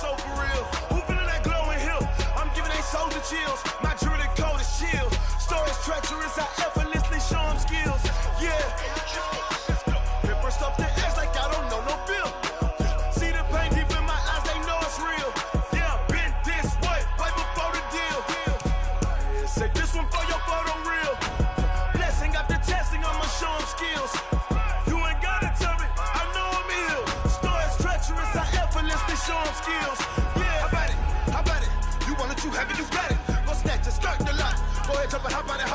soul for real. Who feeling that glowing hill? I'm giving they souls the chills. My jewelry cold is chill. Stories treacherous, I effortlessly show them skills. Yeah. Paper stuff the edge like I don't know no bill. See the pain deep in my eyes, they know it's real. Yeah, been this way, right before the deal. Say this one for your photo real. Blessing after testing, I'ma show them skills. You ain't gotta tell me, I know I'm ill. Stories treacherous, I effortlessly show them skills. Yeah, how about it? You want it, you have it, you got it. Go snatch it, skirt the lot. Go ahead, jump it, how about it?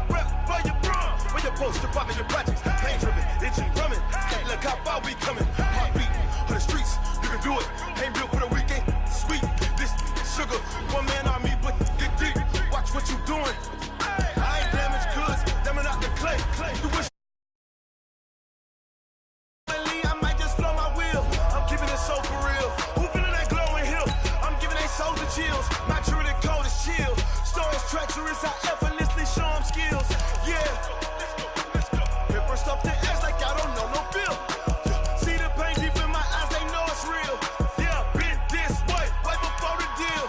Rep for your bro, when your poster popping your projects. Pain driven, itching, drumming. Hey, look how far we coming. Heartbeat on the streets, you can do it. Ain't built for the weekend, sweet. This sugar, one man army, but dig deep. Watch what you doing. I ain't damaged goods, damning out the clay. You wish I might just flow my wheel. I'm keeping it so for real. Who feeling that glowing hill? I'm giving they souls the chills. My jewelry cold is chill. Stories treacherous, I effortlessly show them skills. Yeah. Paper stuff the edge like I don't know no bill. See the pain deep in my eyes, they know it's real. Yeah, been this way, right before the deal.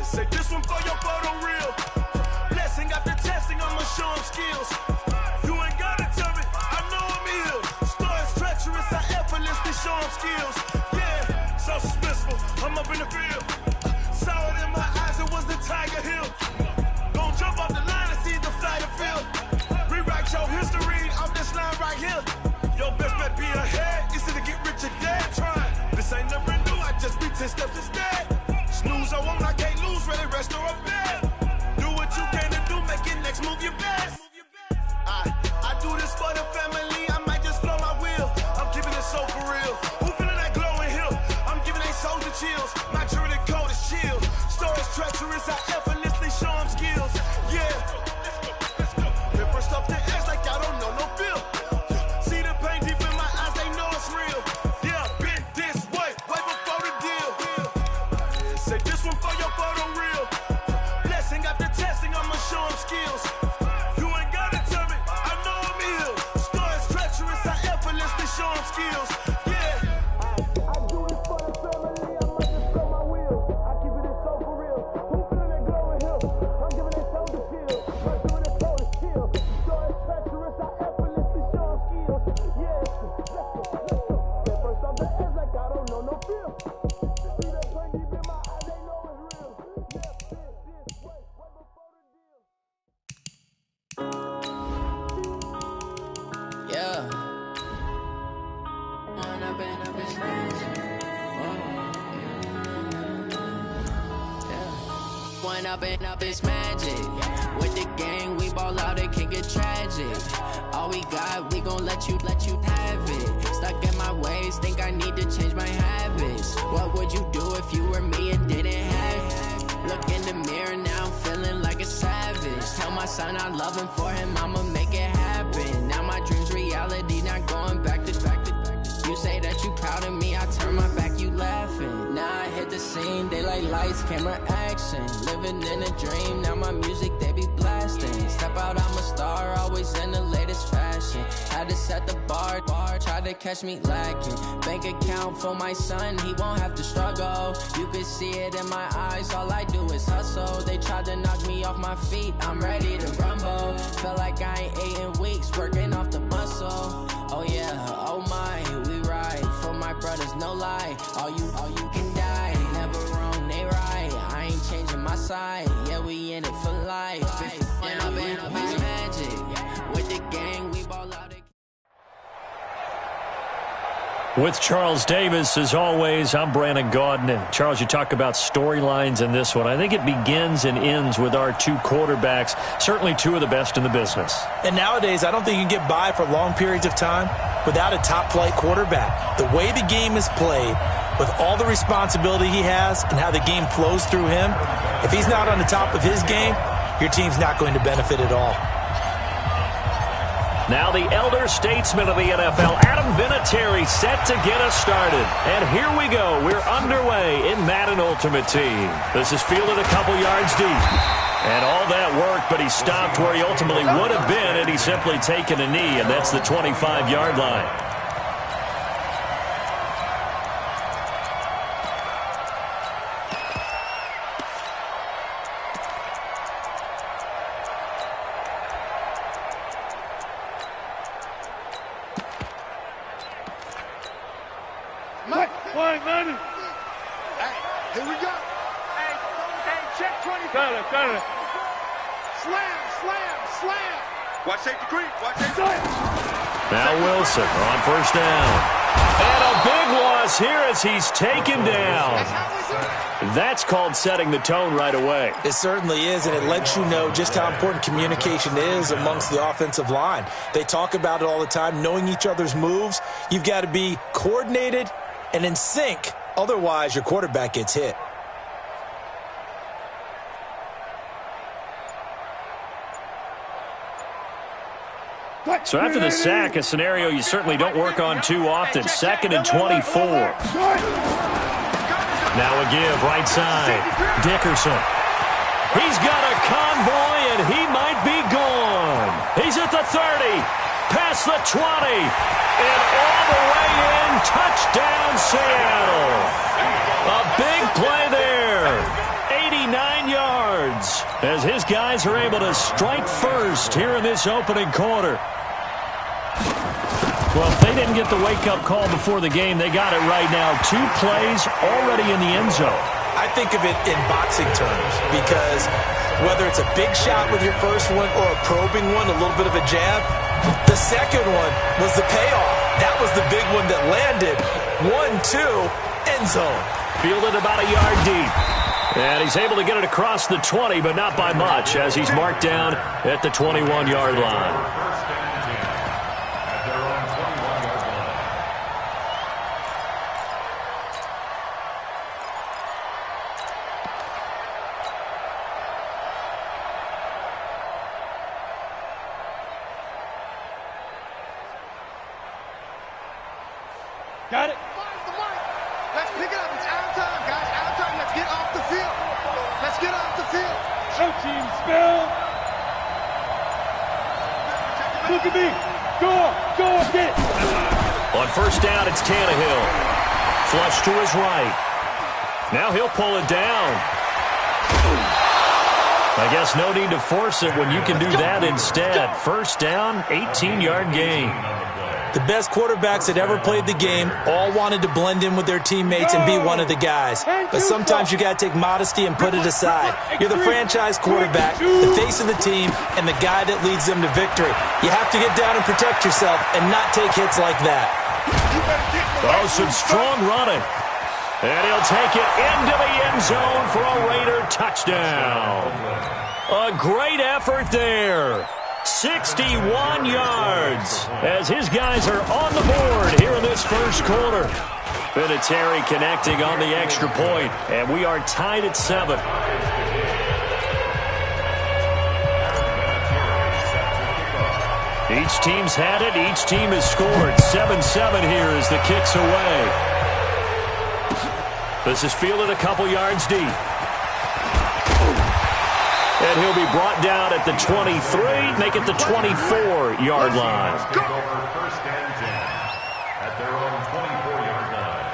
Say this one for your photo real. Blessing after testing, I'ma show them skills. You ain't gotta tell me, I know I'm ill. Stories treacherous, I effortlessly show them skills. Yeah, so suspenseful, I'm up in the field. Saw it in my eyes, it was the Tiger Hill. Don't jump off the line and see the fly the field. Rewrite your history off this line right here. Your best bet be ahead, easy to get rich or dead trying. This ain't never new, I just be 10 steps instead. Snooze I won't, I can't lose, ready, rest or a bed. Do what you can to do, make it next move your best. I do this for the family, I might just flow my wheel. I'm keeping it so for real. Who feeling that glowing hill? I'm giving they souls the chills. My jewelry cold is chill. Stories treacherous, I effortlessly show them skills. Yeah. Paper stuff the edge like I don't know no bill. See the pain deep in my eyes, they know it's real. Yeah, been this way, right before the deal. Say this one for your photo real. Blessing after testing, I'ma show them skills. You ain't gotta tell me, I know I'm ill. Stories treacherous, I effortlessly show them skills. Yeah. I do this for the family, I might just blow my wheel. I keep it so for real. Who feeling that glowing hill? I'm giving it so to chill. I'm doing it so to chill. Stories treacherous, I effortlessly show them skills. Yeah, let's go. At first off the edge like I don't know no feel. See that pain deep in my eyes, they know it's real. Yeah, this way, right before the deal. Yeah. One up and up is magic. With the gang, we ball out, it can get tragic. All we got, we gon' let you have it. Stuck in my ways, think I need to change my habits. What would you do if you were me and didn't have it? Look in the mirror now, I'm feeling like a savage. Tell my son I love him, for him I'ma make it happen. Now my dream's reality, not going back to. You say that you proud of me, I turn my back, you laughing. Now I hit the scene, they like lights, camera, action. Living in a dream, now my music, they be blasting. Step out, I'm a star, always in the latest fashion. Had to set the bar, try to catch me lacking. Bank account for my son, he won't have to struggle. You could see it in my eyes, all I do is hustle. They tried to knock me off my feet, I'm ready to rumble. Felt like I ain't ate in weeks, working off the muscle. Oh yeah, oh my, we ride for my brothers, no lie. All you can die, never wrong, they right. I ain't changing my side, yeah, we in it for life. And I've been magic with the gang, we ball out. With Charles Davis, as always, I'm Brandon Gaudin. Charles, you talk about storylines in this one. I think it begins and ends with our two quarterbacks, certainly two of the best in the business. And nowadays, I don't think you can get by for long periods of time without a top-flight quarterback. The way the game is played, with all the responsibility he has and how the game flows through him, if he's not on the top of his game, your team's not going to benefit at all. Now the elder statesman of the NFL, Adam Vinatieri, set to get us started. And here we go. We're underway in Madden Ultimate Team. This is fielded a couple yards deep. And all that work, but he stopped where he ultimately would have been had he simply taken a knee, and that's the 25-yard line. Here we go. Hey, check 20. Got it. Slam. Watch safety creep. Now Wilson on first down. And a big loss here as he's taken down. That's called setting the tone right away. It certainly is, and it lets you know just how important communication is amongst the offensive line. They talk about it all the time, knowing each other's moves. You've got to be coordinated and in sync. Otherwise, your quarterback gets hit. So after the sack, a scenario you certainly don't work on too often. 2nd and 24. Now a give, right side. Dickerson. He's got a convoy, and he might be gone. He's at the 30, past the 20, and all the way in. Touchdown, Seattle. A big play there. 89 yards as his guys are able to strike first here in this opening quarter. Well, if they didn't get the wake-up call before the game, they got it right now. 2 plays already in the end zone. I think of it in boxing terms because whether it's a big shot with your first one or a probing one, a little bit of a jab, the second one was the payoff. That was the big one that landed. 1-2, end zone. Fielded about a yard deep. And he's able to get it across the 20, but not by much, as he's marked down at the 21-yard line. Got it. Let's pick it up. It's out of time, guys. Out of time. Let's get off the field. Let's get off the field. Show team spell. Look at me. Go get it. On first down, it's Tannehill. Flush to his right. Now he'll pull it down. I guess no need to force it when you can do that instead. First down, 18-yard gain. The best quarterbacks that ever played the game all wanted to blend in with their teammates and be one of the guys. But sometimes you got to take modesty and put it aside. You're the franchise quarterback, the face of the team, and the guy that leads them to victory. You have to get down and protect yourself and not take hits like that. Oh, some strong running. And he'll take it into the end zone for a Raider touchdown. A great effort there. 61 yards as his guys are on the board here in this first quarter. Vinatieri connecting on the extra point, and we are tied at 7. Each team's had it. Each team has scored. 7-7 here as the kick's away. This is fielded a couple yards deep. And he'll be brought down at the 23, make it the 24-yard line. First and 10 at their own 24-yard line.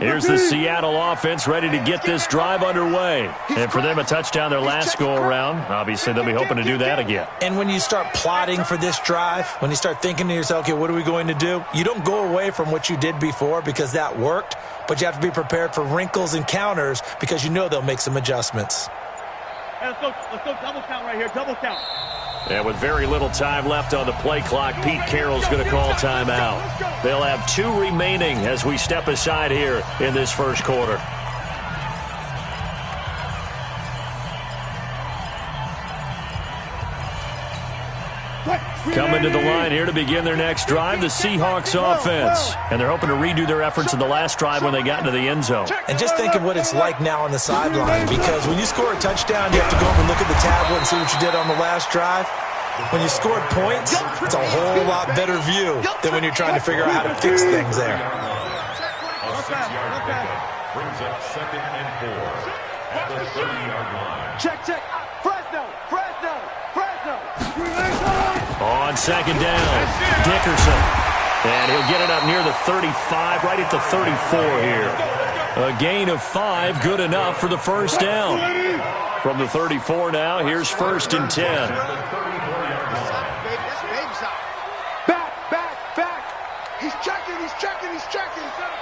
Here's the Seattle offense ready to get this drive underway. And for them, a touchdown their last go-around. Obviously, they'll be hoping to do that again. And when you start plotting for this drive, when you start thinking to yourself, okay, what are we going to do? You don't go away from what you did before because that worked, but you have to be prepared for wrinkles and counters because you know they'll make some adjustments. Hey, let's go double count right here, double count. And with very little time left on the play clock, Pete Carroll's going to call timeout. They'll have 2 remaining as we step aside here in this first quarter. Coming to the line here to begin their next drive, the Seahawks offense. And they're hoping to redo their efforts in the last drive when they got into the end zone. And just think of what it's like now on the sideline, because when you score a touchdown, you have to go over and look at the tablet and see what you did on the last drive. When you scored points, it's a whole lot better view than when you're trying to figure out how to fix things there. A 6-yard pickup brings up 2nd and 4 at the 30-yard line. Check. Fresno. On second down, Dickerson. And he'll get it up near the 35, right at the 34 here. A gain of 5, good enough for the first down. From the 34 now, here's 1st and 10. Back. He's checking.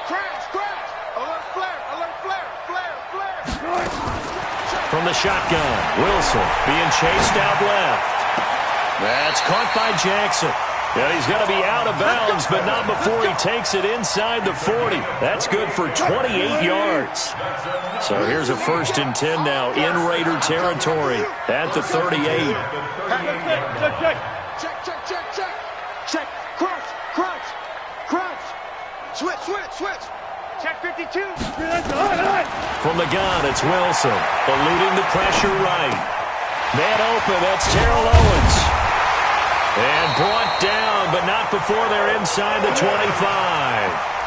Crash. Alert flare. From the shotgun, Wilson being chased out left. That's caught by Jackson. Yeah, he's going to be out of bounds, but not before he takes it inside the 40. That's good for 28 yards. So here's a 1st and 10 now in Raider territory at the 38. Check. Crunch. Switch. Check 52. From the gun, it's Wilson, eluding the pressure right. Man open, that's Terrell Owens. And brought down, but not before they're inside the 25.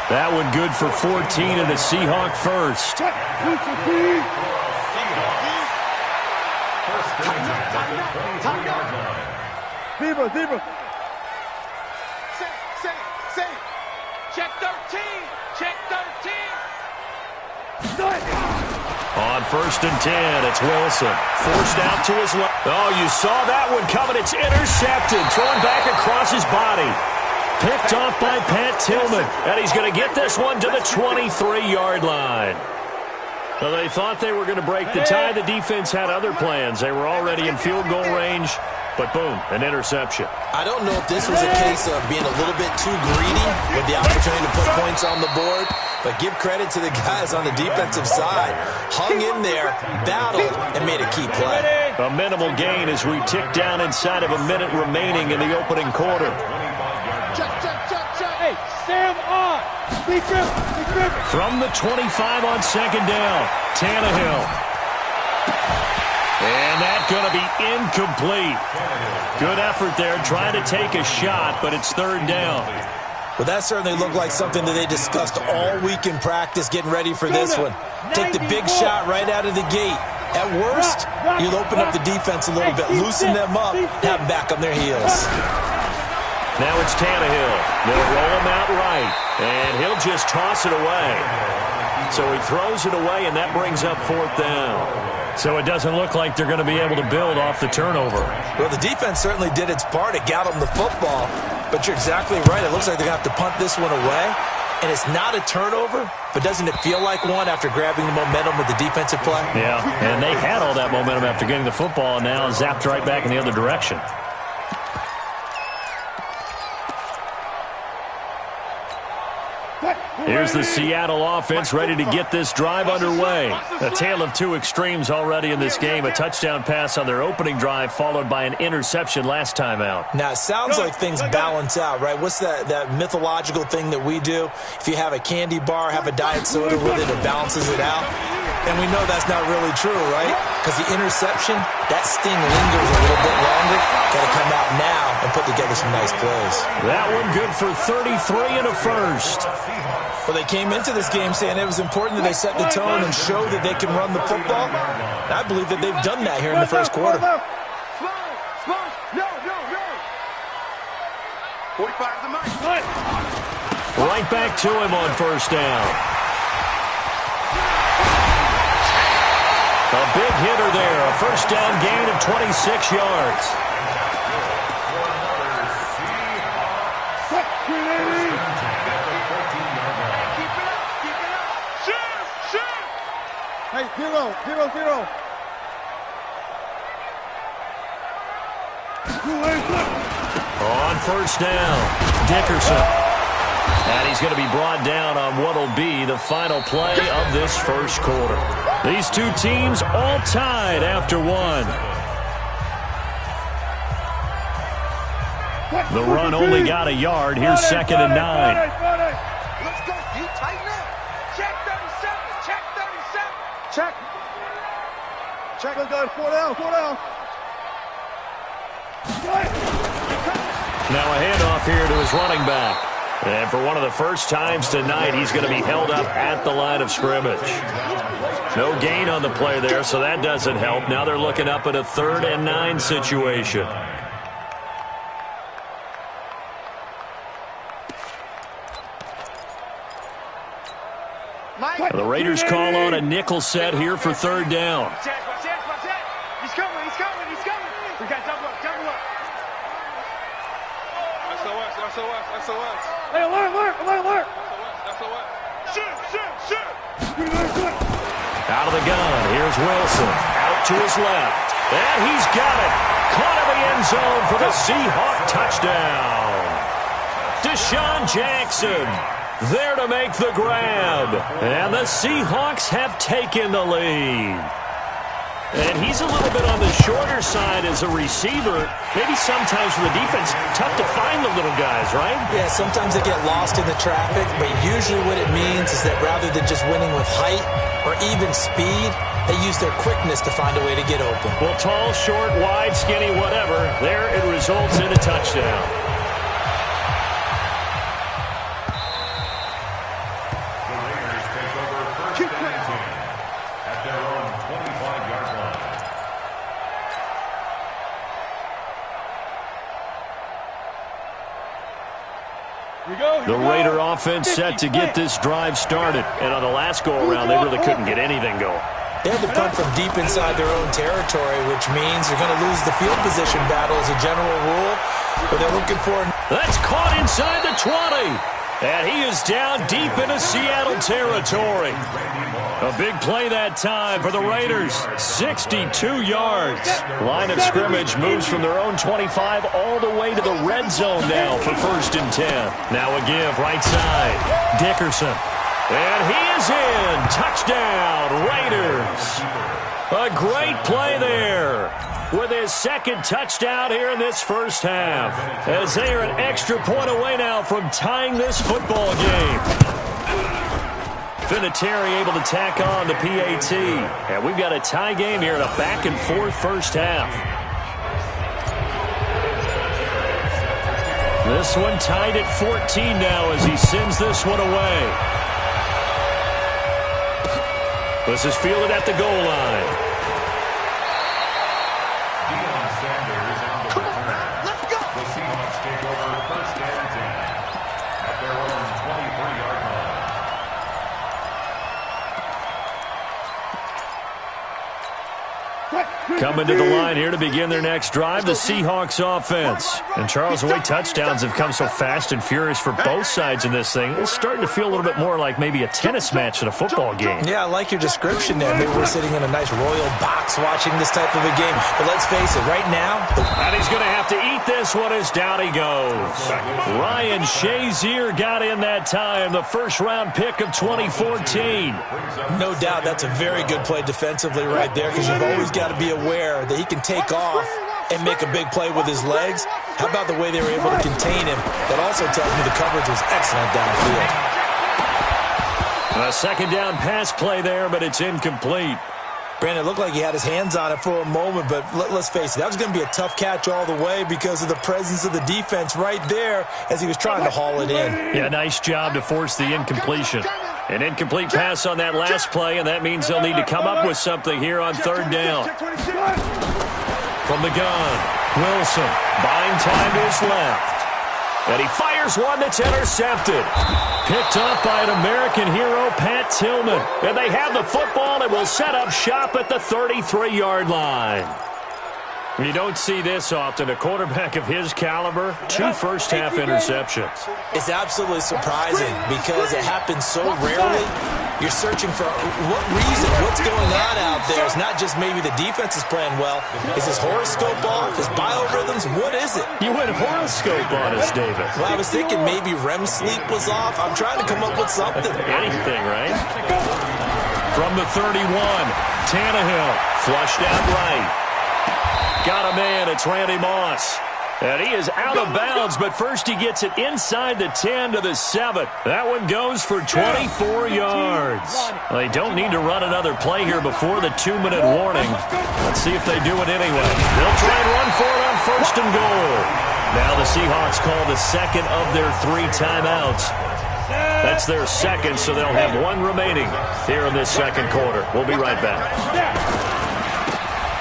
That one good for 14 and a Seahawk first. Zebra. Say. Check 13. On 1st and 10, it's Wilson. Forced out to his left. Oh, you saw that one coming. It's intercepted. Thrown back across his body. Picked off by Pat Tillman. And he's going to get this one to the 23-yard line. Well, they thought they were going to break the tie. The defense had other plans. They were already in field goal range. But boom, an interception. I don't know if this was a case of being a little bit too greedy with the opportunity to put points on the board, but give credit to the guys on the defensive side. Hung in there, battled, and made a key play. A minimal gain as we tick down inside of a minute remaining in the opening quarter. Check. Hey, Sam on. Be grip. From the 25 on 2nd down, Tannehill. And that's going to be incomplete. Good effort there, trying to take a shot, but it's 3rd down. Well, that certainly looked like something that they discussed all week in practice, getting ready for this one. Take the big shot right out of the gate. At worst, you'll open up the defense a little bit, loosen them up, have them back on their heels. Now it's Tannehill. They'll roll him out right, and he'll just toss it away. So he throws it away, and that brings up 4th down. So it doesn't look like they're going to be able to build off the turnover. Well, the defense certainly did its part. It got them the football. But you're exactly right. It looks like they're going to have to punt this one away. And it's not a turnover, but doesn't it feel like one after grabbing the momentum with the defensive play? Yeah, and they had all that momentum after getting the football, and now zapped right back in the other direction. Here's the Seattle offense ready to get this drive underway. A tale of two extremes already in this game. A touchdown pass on their opening drive followed by an interception last time out. Now, it sounds like things balance out, right? What's that mythological thing that we do? If you have a candy bar, have a diet soda with it, it balances it out. And we know that's not really true, right? Because the interception, that sting lingers a little bit longer. Got to come out now and put together some nice plays. That one good for 33 and a first. Well, they came into this game saying it was important that they set the tone and show that they can run the football. And I believe that they've done that here in the first quarter. No. 45 to Mike. Right back to him on 1st down. A big hitter there. A 1st down gain of 26 yards. Hey, 0. On 1st down, Dickerson. And he's going to be brought down on what will be the final play of this first quarter. These two teams all tied after one. The run only got a yard. Here's 2nd and 9. Let's go. You tighten up. Check 37. Check. Let's go. 4 down. Now a handoff here to his running back. And for one of the first times tonight, he's going to be held up at the line of scrimmage. No gain on the play there, so that doesn't help. Now they're looking up at a 3rd and 9 situation. The Raiders call on a nickel set here for third down. He's coming. We got double up. SOS. Hey, alert. Shoot. Out of the gun, here's Wilson. Out to his left. And he's got it. Caught in the end zone for the Seahawk touchdown. Deshaun Jackson there to make the grab. And the Seahawks have taken the lead. And he's a little bit on the shorter side as a receiver. Maybe sometimes for the defense, tough to find the little guys, right? Yeah, sometimes they get lost in the traffic, but usually what it means is that rather than just winning with height or even speed, they use their quickness to find a way to get open. Well, tall, short, wide, skinny, whatever, there it results in a touchdown. The Raiders take over first and 10 at their own 25-yard line. The Raider offense set to get this drive started. And on the last go-around, they really couldn't get anything going. They had to punt from deep inside their own territory, which means they're going to lose the field position battle as a general rule. But they're looking for... That's caught inside the 20. And he is down deep into Seattle territory. A big play that time for the Raiders. 62 yards. Line of scrimmage moves from their own 25 all the way to the red zone now for 1st and 10. Now a give right side. Dickerson. And he is in. Touchdown, Raiders. A great play there with his second touchdown here in this first half, as they are an extra point away now from tying this football game. Vinatieri able to tack on the PAT. And we've got a tie game here in a back-and-forth first half. This one tied at 14 now as he sends this one away. This is fielded at the goal line. Coming to the line here to begin their next drive, the Seahawks offense. And Charles, the way touchdowns have come so fast and furious for both sides in this thing, it's starting to feel a little bit more like maybe a tennis match than a football game. Yeah, I like your description there. Maybe we're sitting in a nice royal box watching this type of a game. But let's face it, right now... And he's going to have to eat this one as down he goes. Ryan Shazier got in that time, the first-round pick of 2014. No doubt that's a very good play defensively right there, because you've always got to be aware that he can take off and make a big play with his legs. How about the way they were able to contain him? That also tells me the coverage was excellent downfield. A second down pass play there, but it's incomplete. Brandon, it looked like he had his hands on it for a moment, but let's face it, that was going to be a tough catch all the way because of the presence of the defense right there as he was trying to haul it in. Yeah, nice job to force the incompletion. An incomplete pass on that last play, and that means they'll need to come up with something here on third down. From the gun, Wilson buying time to his left. And he fires one that's intercepted. Picked up by an American hero, Pat Tillman. And they have the football and will set up shop at the 33-yard line. You don't see this often. A quarterback of his caliber, 2 first-half interceptions. It's absolutely surprising because it happens so rarely. You're searching for what reason, what's going on out there. It's not just maybe the defense is playing well. Is his horoscope off? His biorhythms? What is it? You went horoscope on us, David. Well, I was thinking maybe REM sleep was off. I'm trying to come up with something. Anything, right? From the 31, Tannehill flushed out right. Got a man, it's Randy Moss. And he is out of bounds, but first he gets it inside the 10 to the 7. That one goes for 24 yards. They don't need to run another play here before the 2-minute warning. Let's see if they do it anyway. They'll try and run for it on 1st and goal. Now the Seahawks call the second of their 3 timeouts. That's their second, so they'll have 1 remaining here in this second quarter. We'll be right back.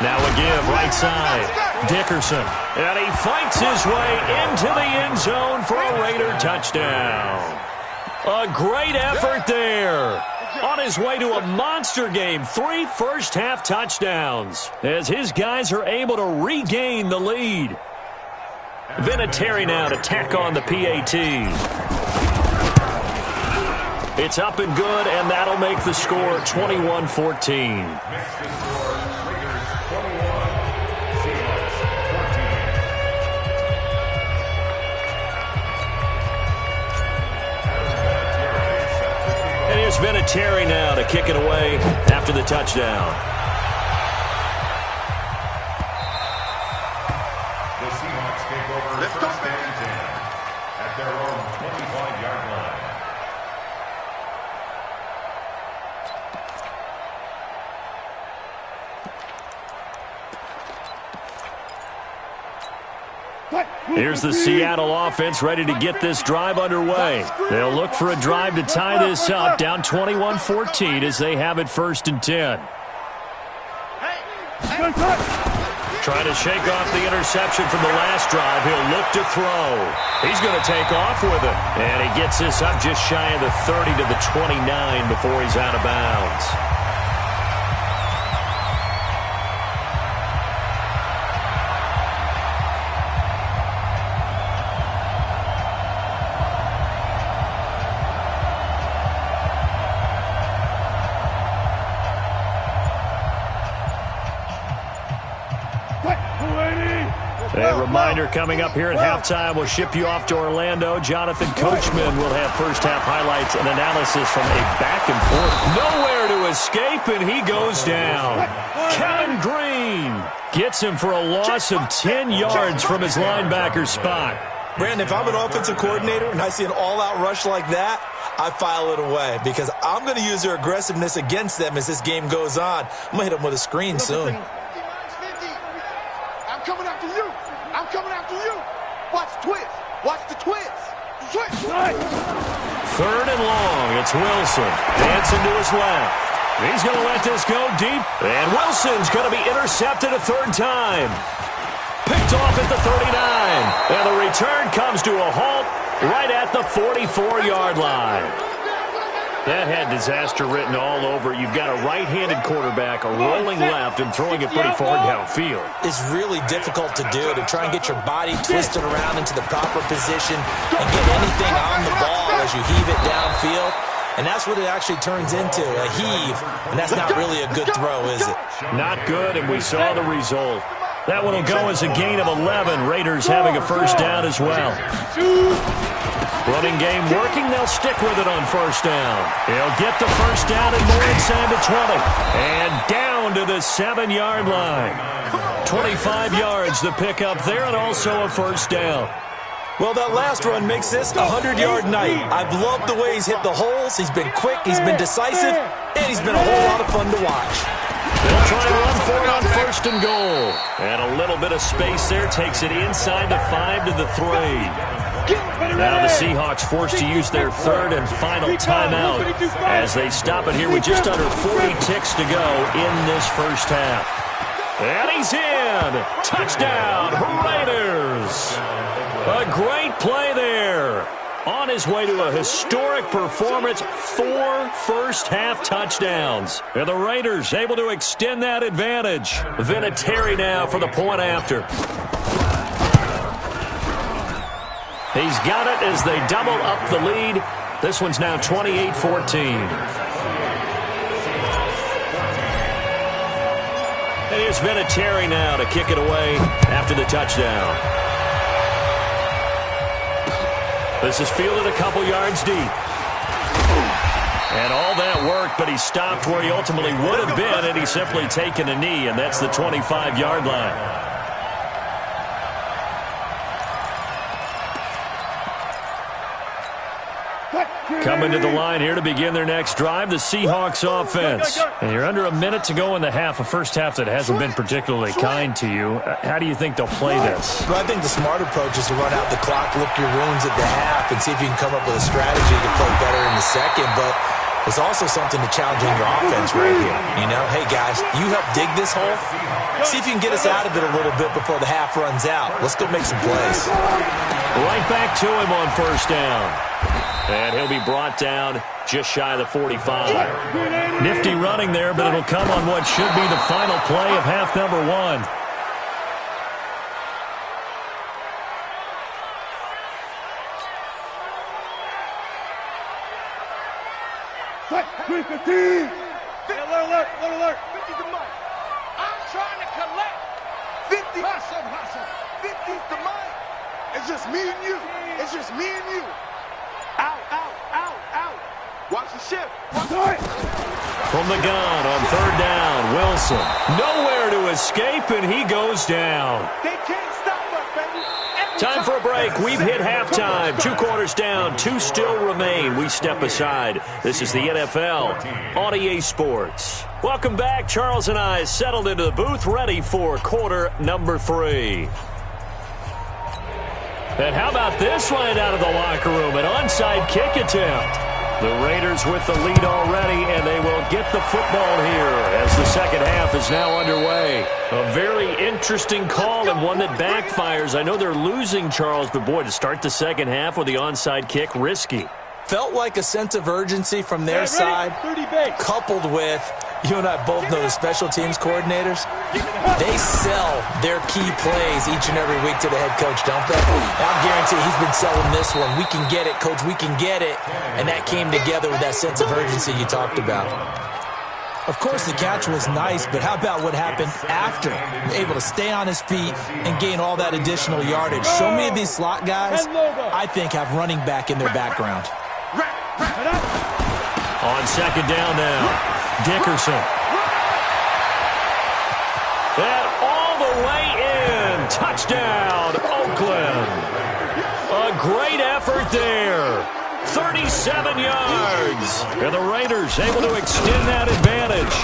Now a give, right side. Dickerson. And he fights his way into the end zone for a Raider touchdown. A great effort there. On his way to a monster game, 3 first-half touchdowns, as his guys are able to regain the lead. Vinatieri now to tack on the PAT. It's up and good, and that'll make the score 21-14. And here's Vinatieri now to kick it away after the touchdown. The Seahawks take over first and 10 at their own 25-yard line. Here's the Seattle offense ready to get this drive underway. They'll look for a drive to tie this up, down 21-14 as they have it 1st and 10. Trying to shake off the interception from the last drive. He'll look to throw. He's going to take off with it. And he gets this up just shy of the 30 to the 29 before he's out of bounds. A reminder coming up here at halftime, we'll ship you off to Orlando. Jonathan Coachman will have first-half highlights and analysis from a back and forth. Nowhere to escape, and he goes down. Kevin Green gets him for a loss of 10 yards from his linebacker spot. Brandon, if I'm an offensive coordinator and I see an all-out rush like that, I file it away because I'm going to use their aggressiveness against them as this game goes on. I'm going to hit them with a screen soon. I'm coming after you. I'm coming after you. Watch the twist. Watch the twist. Twist. 3rd and long. It's Wilson. Dancing to his left. He's going to let this go deep. And Wilson's going to be intercepted a 3rd time. Picked off at the 39. And the return comes to a halt right at the 44-yard line. That had disaster written all over it. You've got a right-handed quarterback, a rolling left, and throwing it pretty far downfield. It's really difficult to do, to try and get your body twisted around into the proper position and get anything on the ball as you heave it downfield. And that's what it actually turns into, a heave. And that's not really a good throw, is it? Not good, and we saw the result. That one will go as a gain of 11. Raiders having a first down as well. Running game working. They'll stick with it on first down. He'll get the first down and more inside the 20. And down to the 7-yard line. 25 yards to pick up there and also a first down. Well, that last run makes this a 100-yard night. I've loved the way he's hit the holes. He's been quick, he's been decisive, and he's been a whole lot of fun to watch. They'll try and run for it on 1st and goal. And a little bit of space there takes it inside the 5 to the 3. Now the Seahawks forced to use their 3rd and final timeout as they stop it here with just under 40 ticks to go in this first half. And he's in. Touchdown, Raiders. A great play there. On his way to a historic performance, 4 first-half touchdowns. And the Raiders able to extend that advantage. Vinatieri now for the point after. He's got it as they double up the lead. This one's now 28-14. And here's Vinatieri now to kick it away after the touchdown. This is fielded a couple yards deep. And all that work, but he stopped where he ultimately would have been, and he's simply taken a knee, and that's the 25-yard line. Coming to the line here to begin their next drive, the Seahawks offense. And you're under a minute to go in the half, a first half that hasn't been particularly kind to you. How do you think they'll play this? Well, I think the smart approach is to run out the clock, lick your wounds at the half, and see if you can come up with a strategy to play better in the second. But there's also something to challenging your offense right here. You know, hey, guys, you help dig this hole. See if you can get us out of it a little bit before the half runs out. Let's go make some plays. Right back to him on first down. And he'll be brought down just shy of the 45. Nifty running there, but it'll come on what should be the final play of half number 1. Alert. 50's the money. I'm trying to collect 50. Hustle. 50's the money. It's just me and you. Out. Watch the shift. From the gun on 3rd down, Wilson. Nowhere to escape, and he goes down. They can't stop us, baby. Time for a break. We've hit halftime. 2 quarters down. 2 still remain. We step aside. This is the NFL on EA Sports. Welcome back. Charles and I settled into the booth, ready for quarter number 3. And how about this line out of the locker room? An onside kick attempt. The Raiders with the lead already, and they will get the football here as the second half is now underway. A very interesting call and one that backfires. I know they're losing, Charles, but boy, to start the second half with the onside kick, risky. Felt like a sense of urgency from their side, coupled with, you and I both know the special teams coordinators, they sell their key plays each and every week to the head coach, don't they? I guarantee he's been selling this one. We can get it, coach, we can get it. And that came together with that sense of urgency you talked about. Of course, the catch was nice, but how about what happened after? Able to stay on his feet and gain all that additional yardage. So many of these slot guys, I think, have running back in their background. On 2nd down now, Dickerson. And all the way in. Touchdown, Oakland. A great effort there. 37 yards. And the Raiders able to extend that advantage.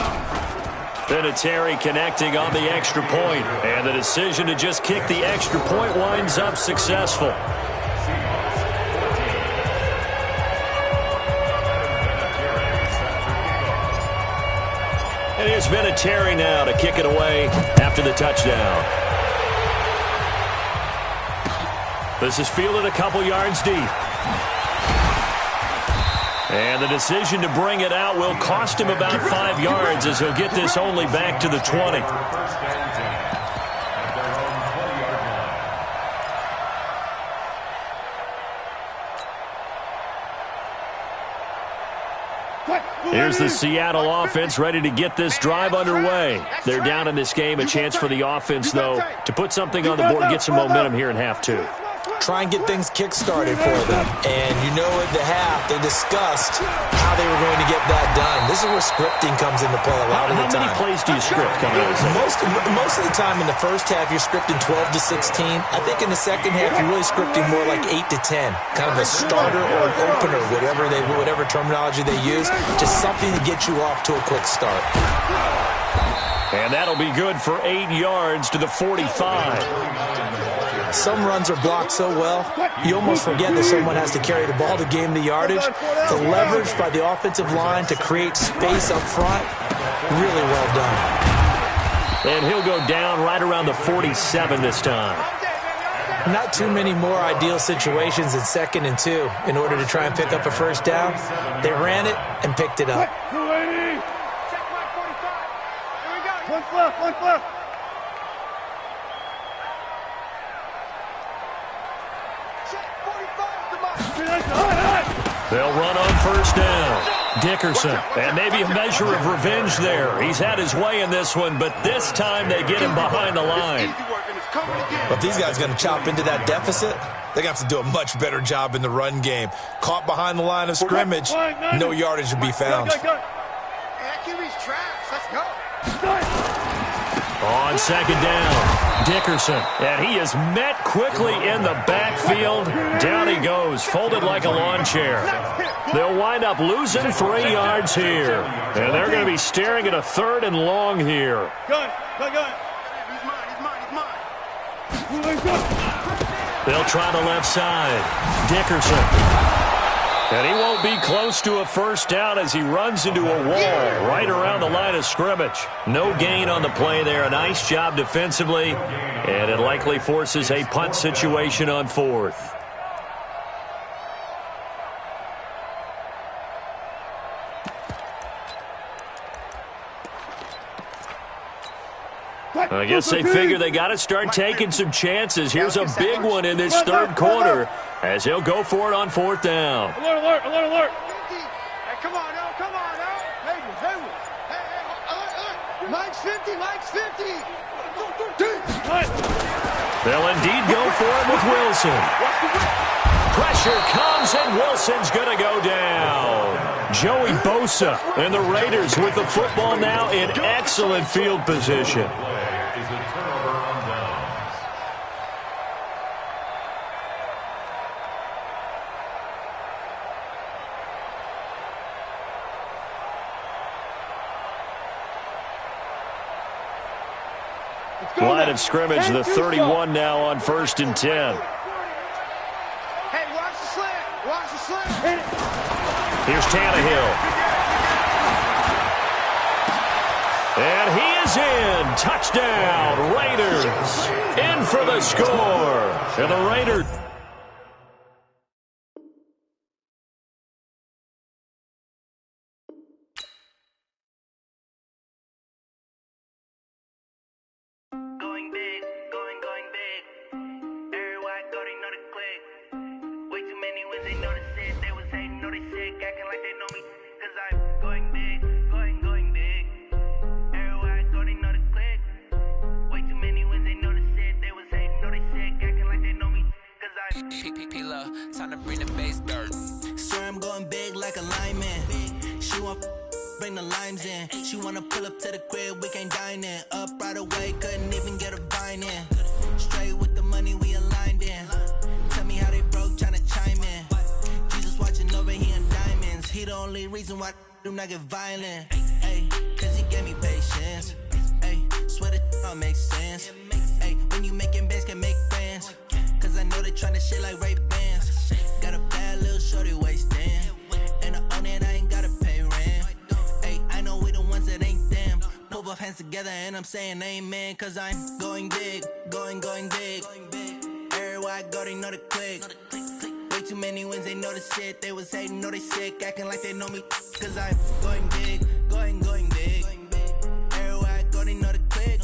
Vinatieri connecting on the extra point. And the decision to just kick the extra point winds up successful. It is Vinatieri now to kick it away after the touchdown. This is fielded a couple yards deep. And the decision to bring it out will cost him about 5 yards as he'll get this only back to the 20. Here's the Seattle offense ready to get this drive underway. They're down in this game. A chance for the offense, though, to put something on the board and get some momentum here in half 2. Try and get things kick-started for them. And you know at the half, they discussed how they were going to get that done. This is where scripting comes into play a lot of the time. How many plays do you script coming out of this? Most of the time in the first half, you're scripting 12 to 16. I think in the second half, you're really scripting more like 8 to 10. Kind of a starter or an opener, whatever terminology they use. Just something to get you off to a quick start. And that'll be good for 8 yards to the 45. Some runs are blocked so well, you almost forget that someone has to carry the ball to gain the yardage. The leverage by the offensive line to create space up front, really well done. And he'll go down right around the 47 this time. Not too many more ideal situations in 2nd and 2 in order to try and pick up a first down. They ran it and picked it up. One left. They'll run on 1st down. Dickerson, and maybe a measure of revenge there. He's had his way in this one, but this time they get him behind the line. But if these guys are going to chop into that deficit, they're going to have to do a much better job in the run game. Caught behind the line of scrimmage, no yardage would be found. On 2nd down, Dickerson, and he is met quickly in the backfield. Down he goes, folded like a lawn chair. They'll wind up losing 3 yards here, and they're going to be staring at a 3rd and long here. They'll try the left side. Dickerson. And he won't be close to a first down as he runs into a wall right around the line of scrimmage. No gain on the play there. A nice job defensively. And it likely forces a punt situation on 4th. I guess they figure they got to start taking some chances. Here's a big one in this third quarter as he'll go for it on fourth down. Alert, alert, alert, alert. Hey, come on now, come on now. Hey, alert. Mike's 50, Mike's 50. They'll indeed go for it with Wilson. Pressure comes, and Wilson's going to go down. Joey Bosa and the Raiders with the football now in excellent field position. Line of scrimmage, the 31 now on 1st and 10. Hey, watch the slant. Watch the slant. Here's Tannehill. And he is in. Touchdown, Raiders. In for the score. And the Raiders. Time to bring the base dirt. Swear I'm going big like a lineman. She want bring the limes in. She wanna pull up to the crib, we can't dine in. Up right away, couldn't even get a vine in. Straight with the money we aligned in. Tell me how they broke, tryna chime in. Jesus watching over, he in diamonds. He the only reason why I do not get violent. Ay, cause he gave me patience. Ay, swear that all makes sense. Ay, when you making bands, can make friends. Cause I know they tryna shit like Ray-Bans. Got a bad little shorty wasting. And I own it, I ain't gotta pay rent. Hey, I know we the ones that ain't them. Pull both hands together and I'm saying amen. Cause I'm going big, going big. Everywhere I go, they know the click. Way too many wins, they know the shit. They was hating, know they sick, acting like they know me. Cause I'm going big, going big. Everywhere I go, they know the click.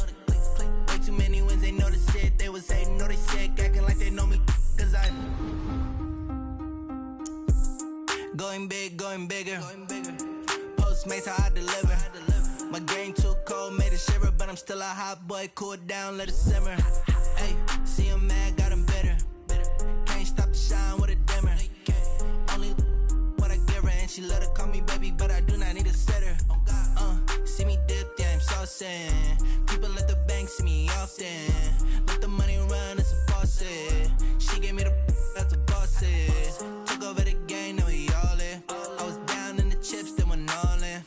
Way too many wins, they know the shit. They was hating, know they sick, acting like they know me. Cause I'm going big, going bigger. Postmates, how I deliver. My game too cold, made it shiver. But I'm still a hot boy, cool it down, let it simmer. Hey, see him mad, got him bitter. Can't stop the shine with a dimmer. Only what I give her, and she let her call me baby, but I do not need a sitter. See me dip, yeah, I'm saucing. People at the bank see me often. Let the money run, it's a faucet. She gave me the that's a boss is. Took over the game, now we all in. I was down in the chips, then went all in.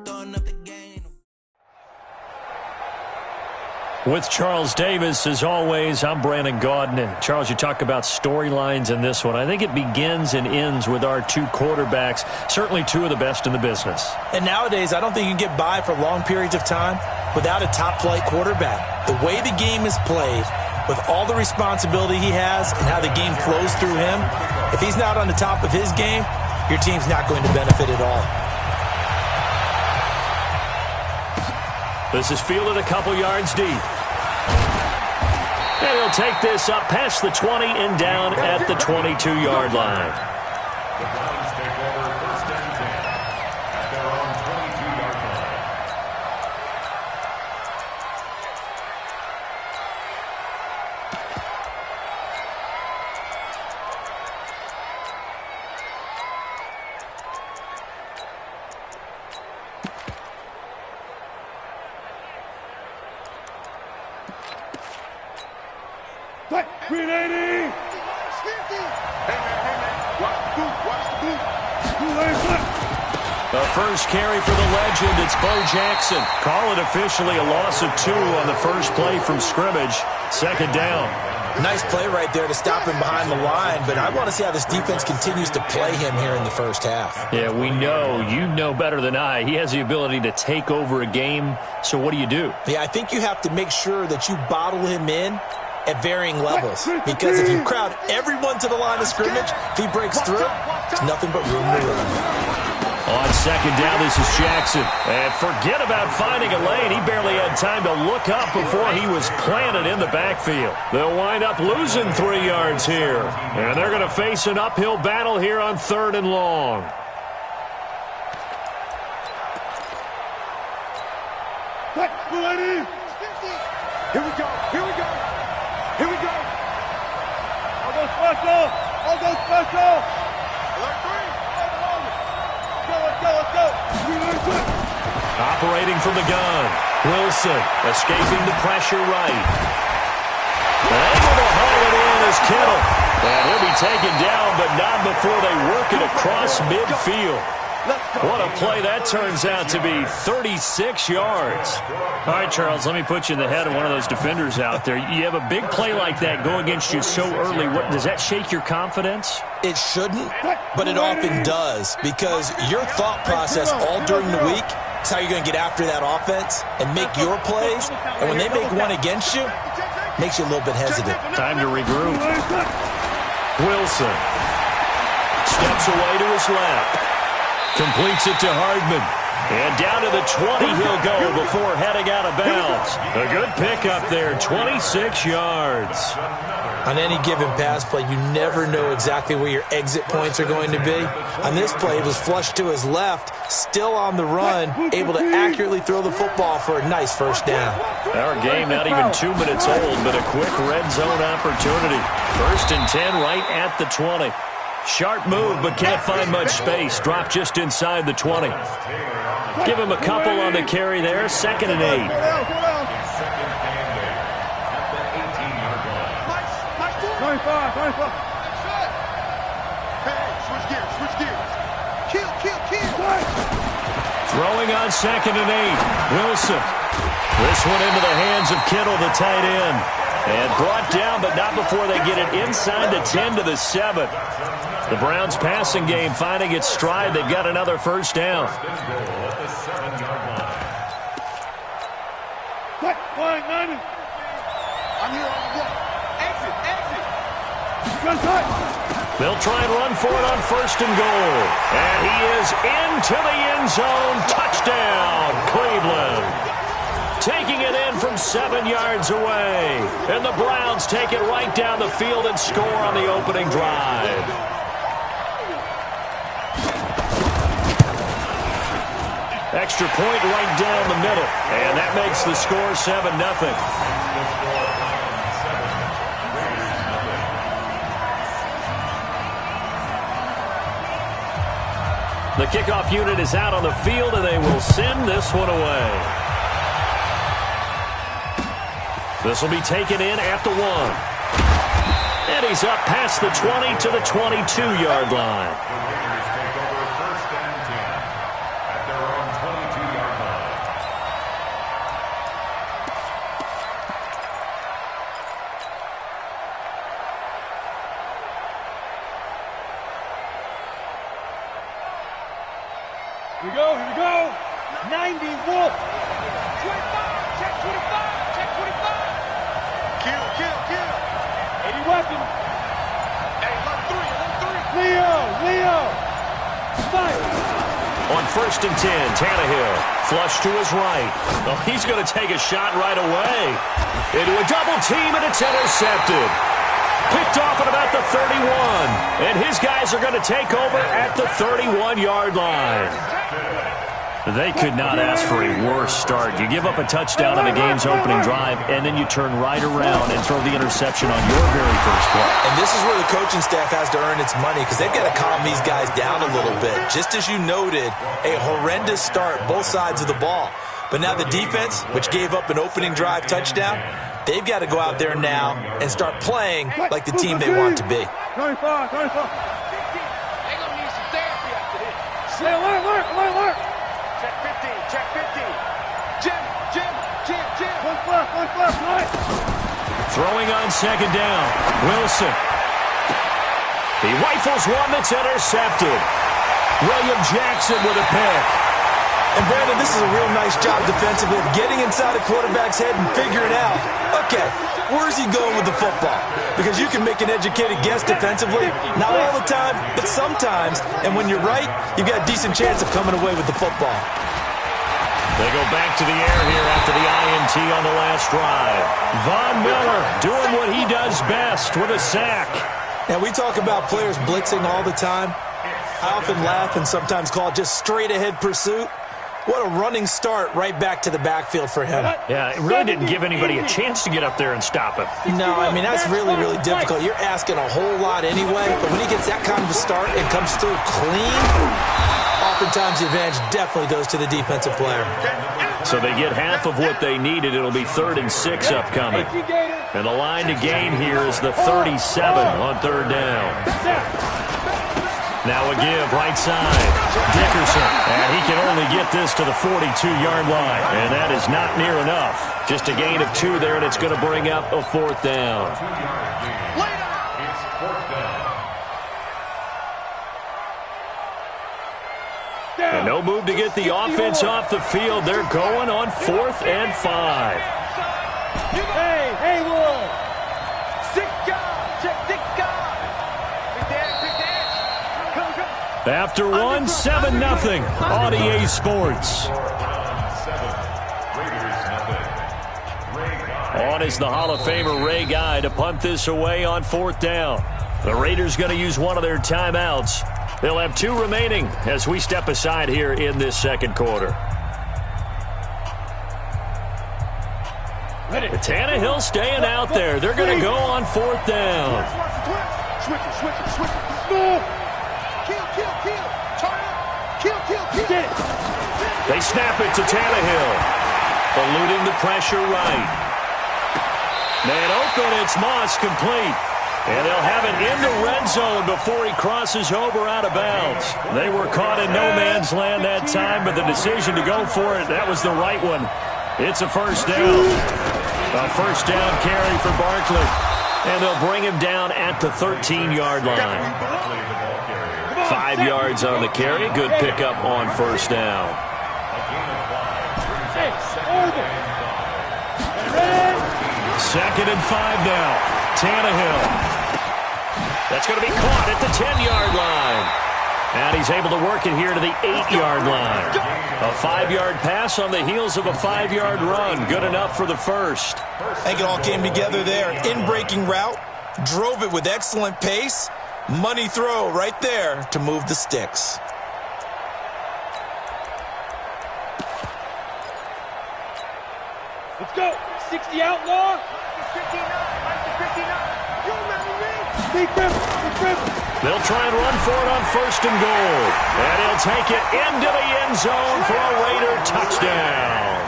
Throwing up the game. With Charles Davis, as always, I'm Brandon Gaudin. Charles, you talk about storylines in this one. I think it begins and ends with our two quarterbacks, certainly two of the best in the business. And nowadays, I don't think you can get by for long periods of time without a top-flight quarterback. The way the game is played, with all the responsibility he has and how the game flows through him, if he's not on the top of his game, your team's not going to benefit at all. This is fielded a couple yards deep. And he'll take this up past the 20 and down at the 22-yard line. The Browns take over 1st and 10 at their own 22-yard line. Green 80! Hey, man. Watch the boot, watch the boot. Blue lane's left. The first carry for the legend, it's Bo Jackson. Call it officially a loss of 2 on the first play from scrimmage. 2nd down. Nice play right there to stop him behind the line, but I want to see how this defense continues to play him here in the first half. Yeah, we know. You know better than I. He has the ability to take over a game, so what do you do? Yeah, I think you have to make sure that you bottle him in at varying levels, because if you crowd everyone to the line of scrimmage, if he breaks through, there's nothing but room to run. On second down, this is Jackson. And forget about finding a lane. He barely had time to look up before he was planted in the backfield. They'll wind up losing 3 yards here. And they're going to face an uphill battle here on 3rd and long. Here we go. Here we go. Here we go. All go special. All go special. Alert 3. Let's go. Operating from the gun. Wilson escaping the pressure right. Able to haul it in is Kittle. And he'll be taken down, but not before they work it across midfield. What a play that turns out to be, 36 yards. All right, Charles, let me put you in the head of one of those defenders out there. You have a big play like that go against you so early. What does that shake your confidence? It shouldn't, but it often does, because your thought process all during the week is how you're going to get after that offense and make your plays. And when they make one against you, it makes you a little bit hesitant. Time to regroup. Wilson steps away to his left. Completes it to Hardman. And down to the 20 he'll go before heading out of bounds. A good pickup there, 26 yards. On any given pass play, you never know exactly where your exit points are going to be. On this play, it was flushed to his left, still on the run, able to accurately throw the football for a nice first down. Our game not even 2 minutes old, but a quick red zone opportunity. 1st and 10 right at the 20. Sharp move, but can't find much space. Drop just inside the 20. Give him a couple on the carry there. 2nd and 8. Switch gears. Kill. Throwing on 2nd and 8. Wilson. This one into the hands of Kittle, the tight end. And brought down, but not before they get it inside the 10 to the 7. The Browns' passing game finding its stride. They've got another first down. They'll try and run for it on 1st and goal. And he is into the end zone. Touchdown, Cleveland. Taking it in from 7 yards away. And the Browns take it right down the field and score on the opening drive. Extra point right down the middle. And that makes the score 7-0. The kickoff unit is out on the field, and they will send this one away. This will be taken in at the 1. And he's up past the 20 to the 22-yard line. Here we go. 90 Wolf. 25. Check 25. Kill. 80 weapon. Hey, alert 3. Leo. Fight. On 1st and 10, Tannehill. Flush to his right. Oh, he's going to take a shot right away. Into a double team, and it's intercepted. Picked off at about the 31. And his guys are going to take over at the 31-yard line. They could not ask for a worse start. You give up a touchdown on the game's opening drive, and then you turn right around and throw the interception on your very first play. And this is where the coaching staff has to earn its money, because they've got to calm these guys down a little bit. Just as you noted, a horrendous start, both sides of the ball. But now the defense, which gave up an opening drive touchdown, they've got to go out there now and start playing like the team they want to be. 25. They're going to need some therapy after this. Say alert. Check 15. Jim. One flush, right. Throwing on 2nd down. Wilson. He rifles one that's intercepted. William Jackson with a pick. And, Brandon, this is a real nice job defensively of getting inside a quarterback's head and figuring out, okay, where's he going with the football? Because you can make an educated guess defensively, not all the time, but sometimes. And when you're right, you've got a decent chance of coming away with the football. They go back to the air here after the INT on the last drive. Von Miller doing what he does best with a sack. Now, we talk about players blitzing all the time. I often laugh and sometimes call it just straight-ahead pursuit. What a running start right back to the backfield for him. Yeah, it really didn't give anybody a chance to get up there and stop him. No, I mean, that's really, really difficult. You're asking a whole lot anyway, but when he gets that kind of a start and comes through clean, oftentimes the advantage definitely goes to the defensive player. So they get half of what they needed. It'll be 3rd and 6 upcoming. And the line to gain here is the 37 on 3rd down. Now a give, right side. Dickerson, and he can only get this to the 42-yard line. And that is not near enough. Just a gain of 2 there, and it's going to bring up a 4th down. It's 4th down. And no move to get the offense off the field. They're going on 4th and 5. Hey, Haywood! 6 guys! Check 6 guys! Big dash! After 1, 7-0 on EA Sports. On is the Hall of Famer Ray Guy to punt this away on 4th down. The Raiders going to use one of their timeouts. They'll have 2 remaining as we step aside here in this 2nd quarter. Tannehill staying out there. They're going to go on 4th down. Switch it. Kill. They snap it to Tannehill. Eluding the pressure right. Man open, it's Moss complete. And they'll have it in the red zone before he crosses over out of bounds. They were caught in no man's land that time, but the decision to go for it, that was the right one. It's a 1st down. A 1st down carry for Barkley. And they'll bring him down at the 13-yard line. 5 yards on the carry. Good pickup on 1st down. 2nd and 5 now. Tannehill. That's going to be caught at the 10-yard line. And he's able to work it here to the 8-yard line. A 5-yard pass on the heels of a 5-yard run. Good enough for the 1st. I think it all came together there. In-breaking route. Drove it with excellent pace. Money throw right there to move the sticks. Let's go. 60 outlaw. 59. You remember me? They'll try and run for it on 1st and goal. And he'll take it into the end zone for a Raider touchdown.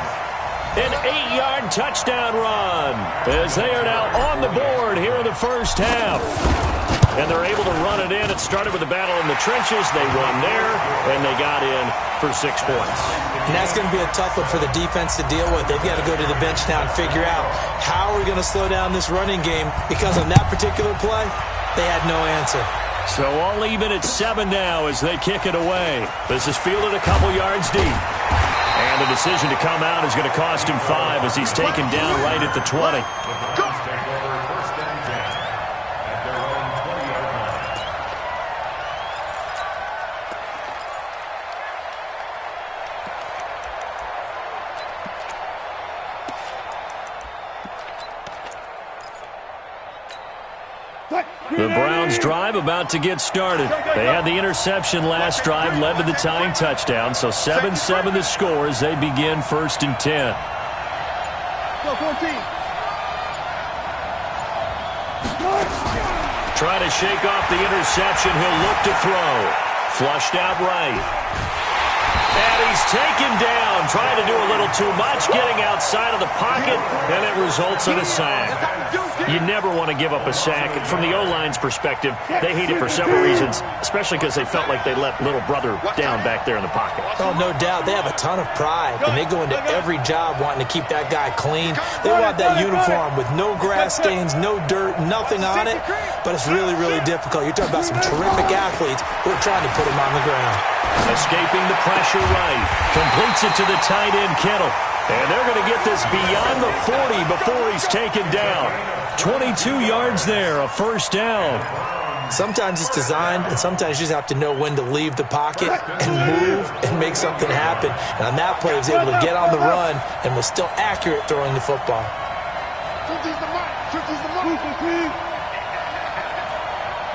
An 8-yard touchdown run as they are now on the board here in the 1st half. And they're able to run it in. It started with a battle in the trenches. They run there, and they got in for 6 points. And that's going to be a tough one for the defense to deal with. They've got to go to the bench now and figure out how are we going to slow down this running game, because on that particular play, they had no answer. So all even at 7 now as they kick it away. This is fielded a couple yards deep. And the decision to come out is going to cost him 5 as he's taken down right at the 20. The Browns drive about to get started. They had the interception last drive, led to the tying touchdown. So 7-7 the score as they begin 1st and 10. Go 14. Trying to shake off the interception. He'll look to throw. Flushed out right. And he's taken down, trying to do a little too much, getting outside of the pocket, and it results in a sack. You never want to give up a sack. From the O-line's perspective, they hate it for several reasons, especially because they felt like they let little brother down back there in the pocket. Oh, no doubt. They have a ton of pride, and they go into every job wanting to keep that guy clean. They want that uniform with no grass stains, no dirt, nothing on it, but it's really, really difficult. You're talking about some terrific athletes who are trying to put him on the ground. Escaping the pressure right. Completes it to the tight end, Kittle. And they're going to get this beyond the 40 before he's taken down. 22 yards there, a first down. Sometimes it's designed, and sometimes you just have to know when to leave the pocket and move and make something happen. And on that play, he was able to get on the run and was still accurate throwing the football.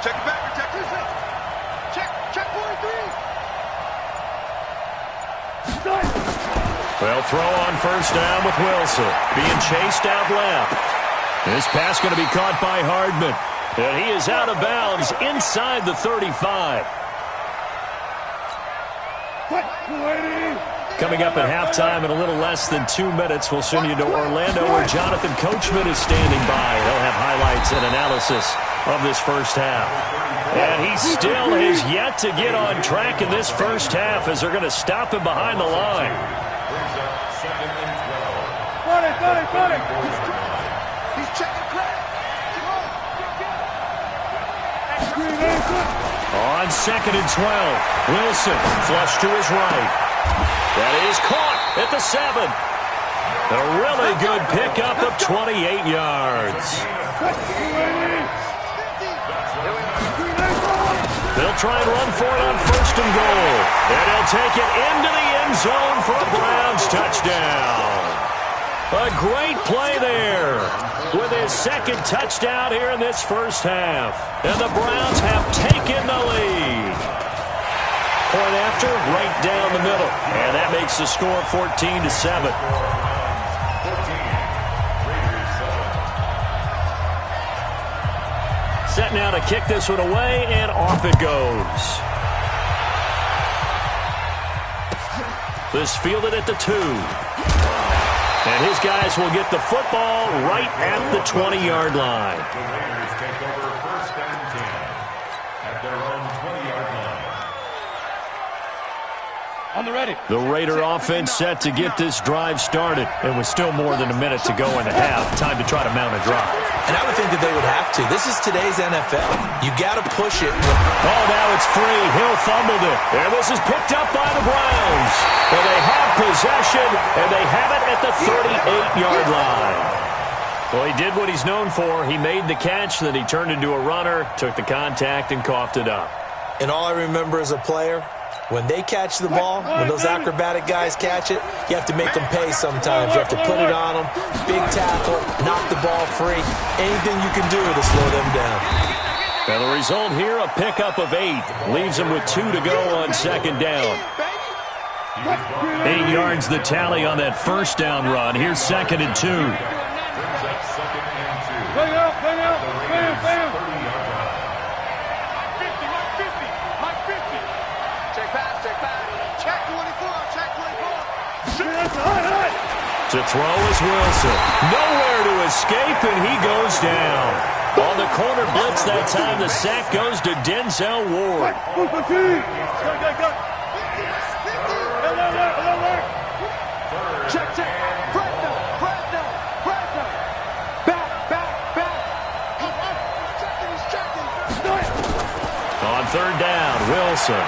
Check it back, check this out. Check 43. Well, throw on first down with Wilson. Being chased out left. This pass going to be caught by Hardman. And he is out of bounds inside the 35. Coming up at halftime in a little less than 2 minutes, we'll send you to Orlando where Jonathan Coachman is standing by. He'll have highlights and analysis of this first half. And he still has yet to get on track in this first half as they're going to stop him behind the line. He's checking crack. On 2nd and 12, Wilson flush to his right. That is caught at the 7. A really good pickup of 28 yards. They'll try and run for it on 1st and goal. And he'll take it into the end zone for a Browns touchdown. A great play there with his 2nd touchdown here in this first half. And the Browns have taken the lead. Point after, right down the middle. And that makes the score 14-7. Set now to kick this one away, and off it goes. This fielded at the 2. And his guys will get the football right at the 20-yard line. The Raiders take over 1st and 10 at their own 20-yard line. On the ready. The Raider offense set to get this drive started. And with still more than a minute to go in the half, time to try to mount a drive. And I would think that they would have to. This is today's NFL. You got to push it. Oh, now it's free. Hill fumbled it. And this is picked up by the Browns. Well, they have possession, and they have it at the 38-yard line. Well, he did what he's known for. He made the catch, then he turned into a runner, took the contact, and coughed it up. And all I remember as a player, when they catch the ball, when those acrobatic guys catch it, you have to make them pay sometimes. You have to put it on them, big tackle, knock the ball free, anything you can do to slow them down. And the result here, a pickup of 8. Leaves them with 2 to go on 2nd down. 8 yards the tally on that first down run. Here's 2nd and 2. Bring out. 30-yard line. Mike 50. Check pass. Check 24. To throw is Wilson. Nowhere to escape, and he goes down. On the corner blitz that time, the sack goes to Denzel Ward. Check. Brandon. Back. He's checking. On 3rd down, Wilson.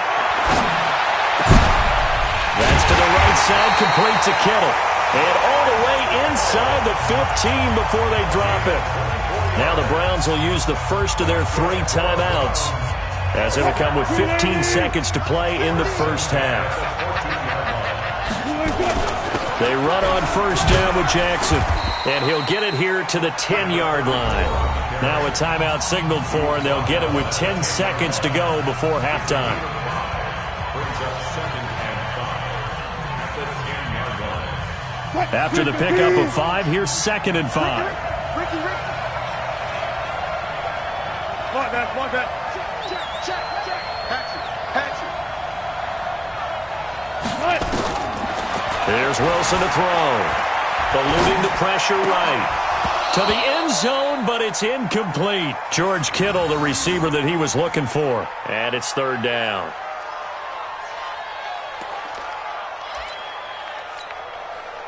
That's to the right side, complete to Kittle. And all the way inside the 15 before they drop it. Now the Browns will use the first of their 3 timeouts, as it'll come with 15 seconds to play in the first half. They run on 1st down with Jackson, and he'll get it here to the 10-yard line. Now a timeout signaled for, and they'll get it with 10 seconds to go before halftime. After the pickup of 5, here's 2nd and 5. Ricky. Block that. Check. Patsy. There's Wilson to throw. Eluding the pressure right. To the end zone, but it's incomplete. George Kittle, the receiver that he was looking for. And it's 3rd down.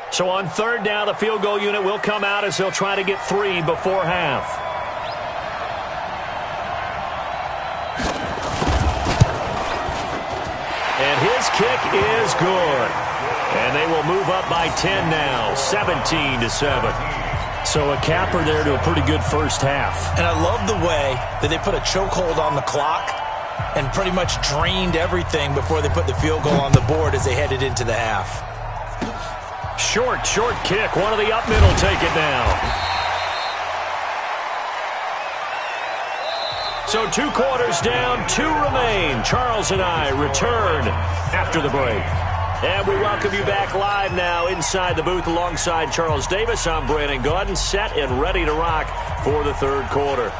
So on 3rd down, the field goal unit will come out as they'll try to get 3 before half. And And his kick is good. And they will move up by 10 now, 17-7. So a capper there to a pretty good first half. And I love the way that they put a chokehold on the clock and pretty much drained everything before they put the field goal on the board as they headed into the half. Short kick. One of the up middle take it now. So 2 quarters down, 2 remain. Charles and I return after the break. And we welcome you back live now inside the booth alongside Charles Davis. I'm Brandon Gaudin, set and ready to rock for the third quarter.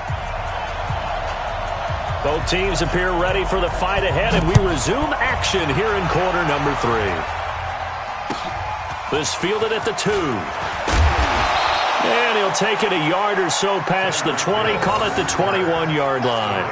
Both teams appear ready for the fight ahead, and we resume action here in quarter number 3. This fielded at the 2. And he'll take it a yard or so past the 20, call it the 21-yard line.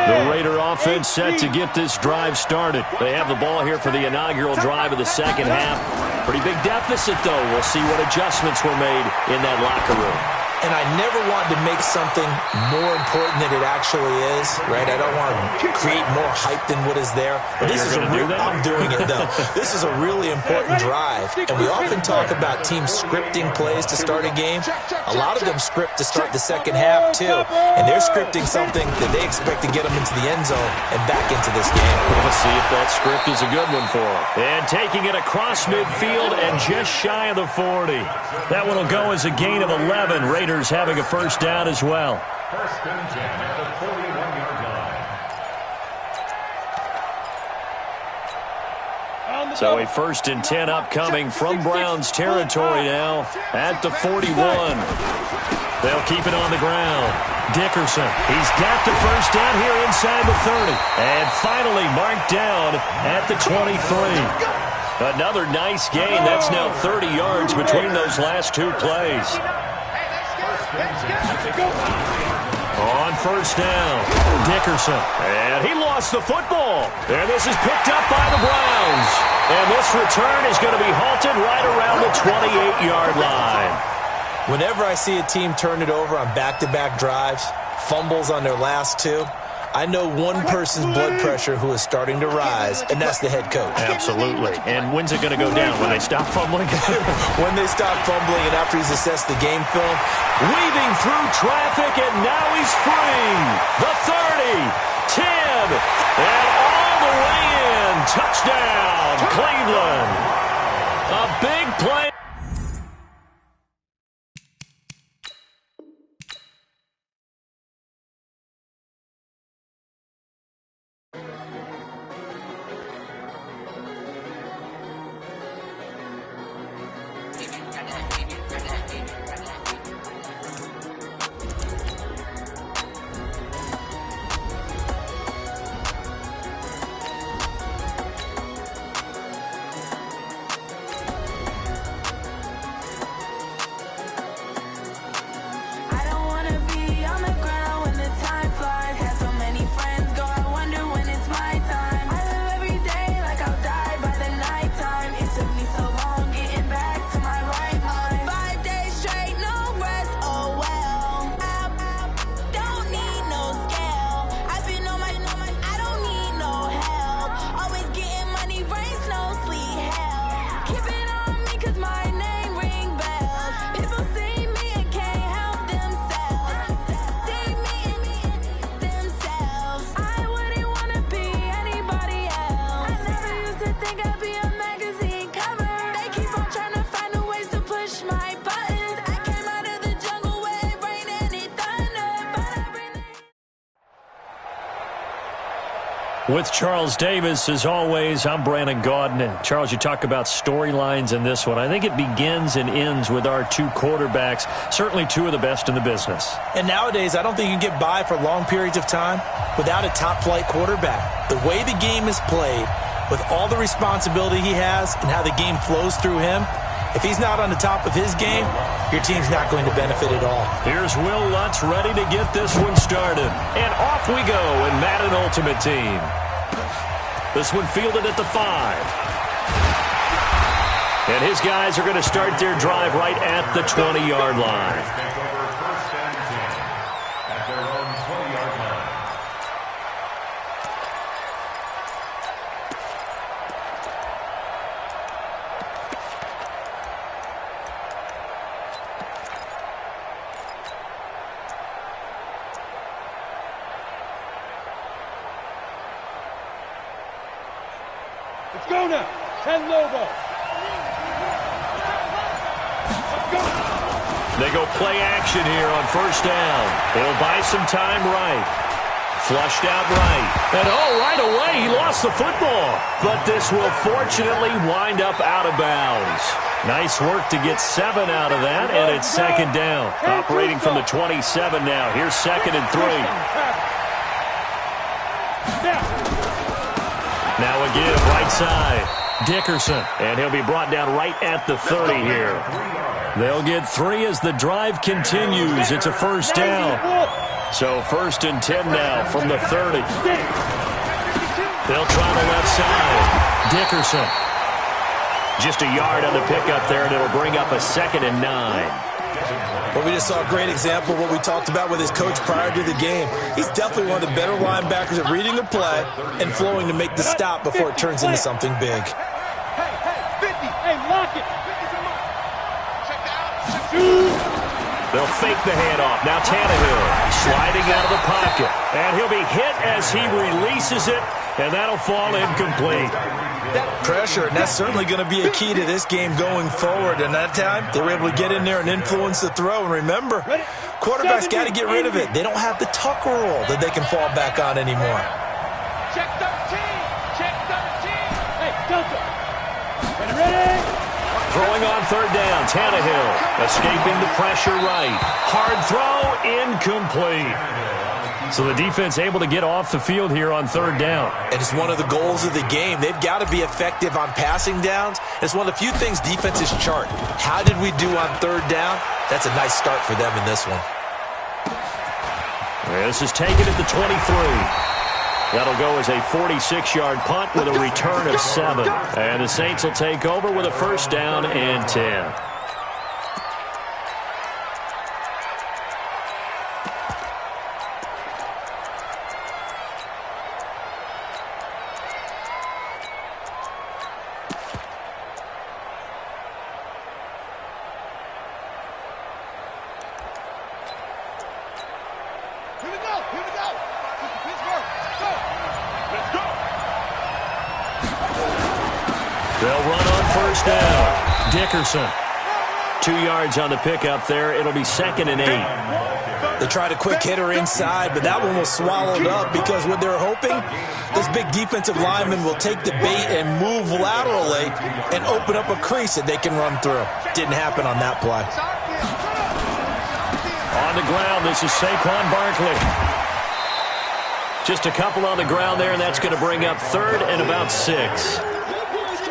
The Raider offense set to get this drive started. They have the ball here for the inaugural drive of the second half. Pretty big deficit, though. We'll see what adjustments were made in that locker room. And I never want to make something more important than it actually is, right? I don't want to create more hype than what is there. But this is I'm doing it, though. This is a really important drive. And we often talk about teams scripting plays to start a game. A lot of them script to start the second half, too. And they're scripting something that they expect to get them into the end zone and back into this game. We'll see if that script is a good one for them. And taking it across midfield and just shy of the 40. That one will go as a gain of 11. Raiders having a first down as well. First and 10 at the 41-yard line. So a first and 10 upcoming from Browns territory now at the 41. They'll keep it on the ground. Dickerson, he's got the first down here inside the 30. And finally marked down at the 23. Another nice gain. That's now 30 yards between those last 2 plays. On first down, Dickerson. And he lost the football. And this is picked up by the Browns. And this return is going to be halted right around the 28-yard line. Whenever I see a team turn it over on back-to-back drives, fumbles on their last 2, I know one person's blood pressure who is starting to rise, and that's the head coach. Absolutely. And when's it going to go down? When they stop fumbling? When they stop fumbling and after he's assessed the game film. Weaving through traffic, and now he's free. The 30, 10, and all the way in. Touchdown, Cleveland. A big play. With Charles Davis, as always, I'm Brandon Gaudin. Charles, you talk about storylines in this one. I think it begins and ends with our 2 quarterbacks, certainly 2 of the best in the business. And nowadays, I don't think you can get by for long periods of time without a top-flight quarterback. The way the game is played, with all the responsibility he has and how the game flows through him, if he's not on the top of his game, your team's not going to benefit at all. Here's Will Lutz ready to get this one started. And off we go in Madden Ultimate Team. This one fielded at the 5. And his guys are going to start their drive right at the 20-yard line. now. 10 logo. They go play action here on first down. It'll buy some time right. Flushed out right. And right away, he lost the football. But this will fortunately wind up out of bounds. Nice work to get 7 out of that, and it's second down. Operating from the 27 now. Here's 2nd and 3. Now a give, right side. Dickerson, and he'll be brought down right at the 30 here. They'll get 3 as the drive continues. It's a first down. So 1st and 10 now from the 30. They'll try the left side. Dickerson. Just a yard on the pickup there, and it'll bring up a 2nd and 9. Well, we just saw a great example of what we talked about with his coach prior to the game. He's definitely one of the better linebackers at reading the play and flowing to make the stop before it turns into something big. Hey, lock it. They'll fake the handoff. Now Tannehill sliding out of the pocket. And he'll be hit as he releases it, and that'll fall incomplete. Pressure, and that's certainly going to be a key to this game going forward. And that time, they were able to get in there and influence the throw. And remember, quarterbacks got to get rid of it. They don't have the tuck rule that they can fall back on anymore. Check 13. Check 13. Hey, Delta. Ready? Throwing on third down, Tannehill escaping the pressure right. Hard throw, incomplete. So the defense able to get off the field here on third down. And it's one of the goals of the game. They've got to be effective on passing downs. It's one of the few things defenses chart. How did we do on third down? That's a nice start for them in this one. This is taken at the 23. That'll go as a 46-yard punt with a return of 7. And the Saints will take over with a first down and 10. They'll run on first down. Dickerson. 2 yards on the pickup there. It'll be 2nd and 8. They tried a quick hitter inside, but that one was swallowed up because what they're hoping, this big defensive lineman will take the bait and move laterally and open up a crease that they can run through. Didn't happen on that play. On the ground, this is Saquon Barkley. Just a couple on the ground there, and that's going to bring up 3rd and about 6.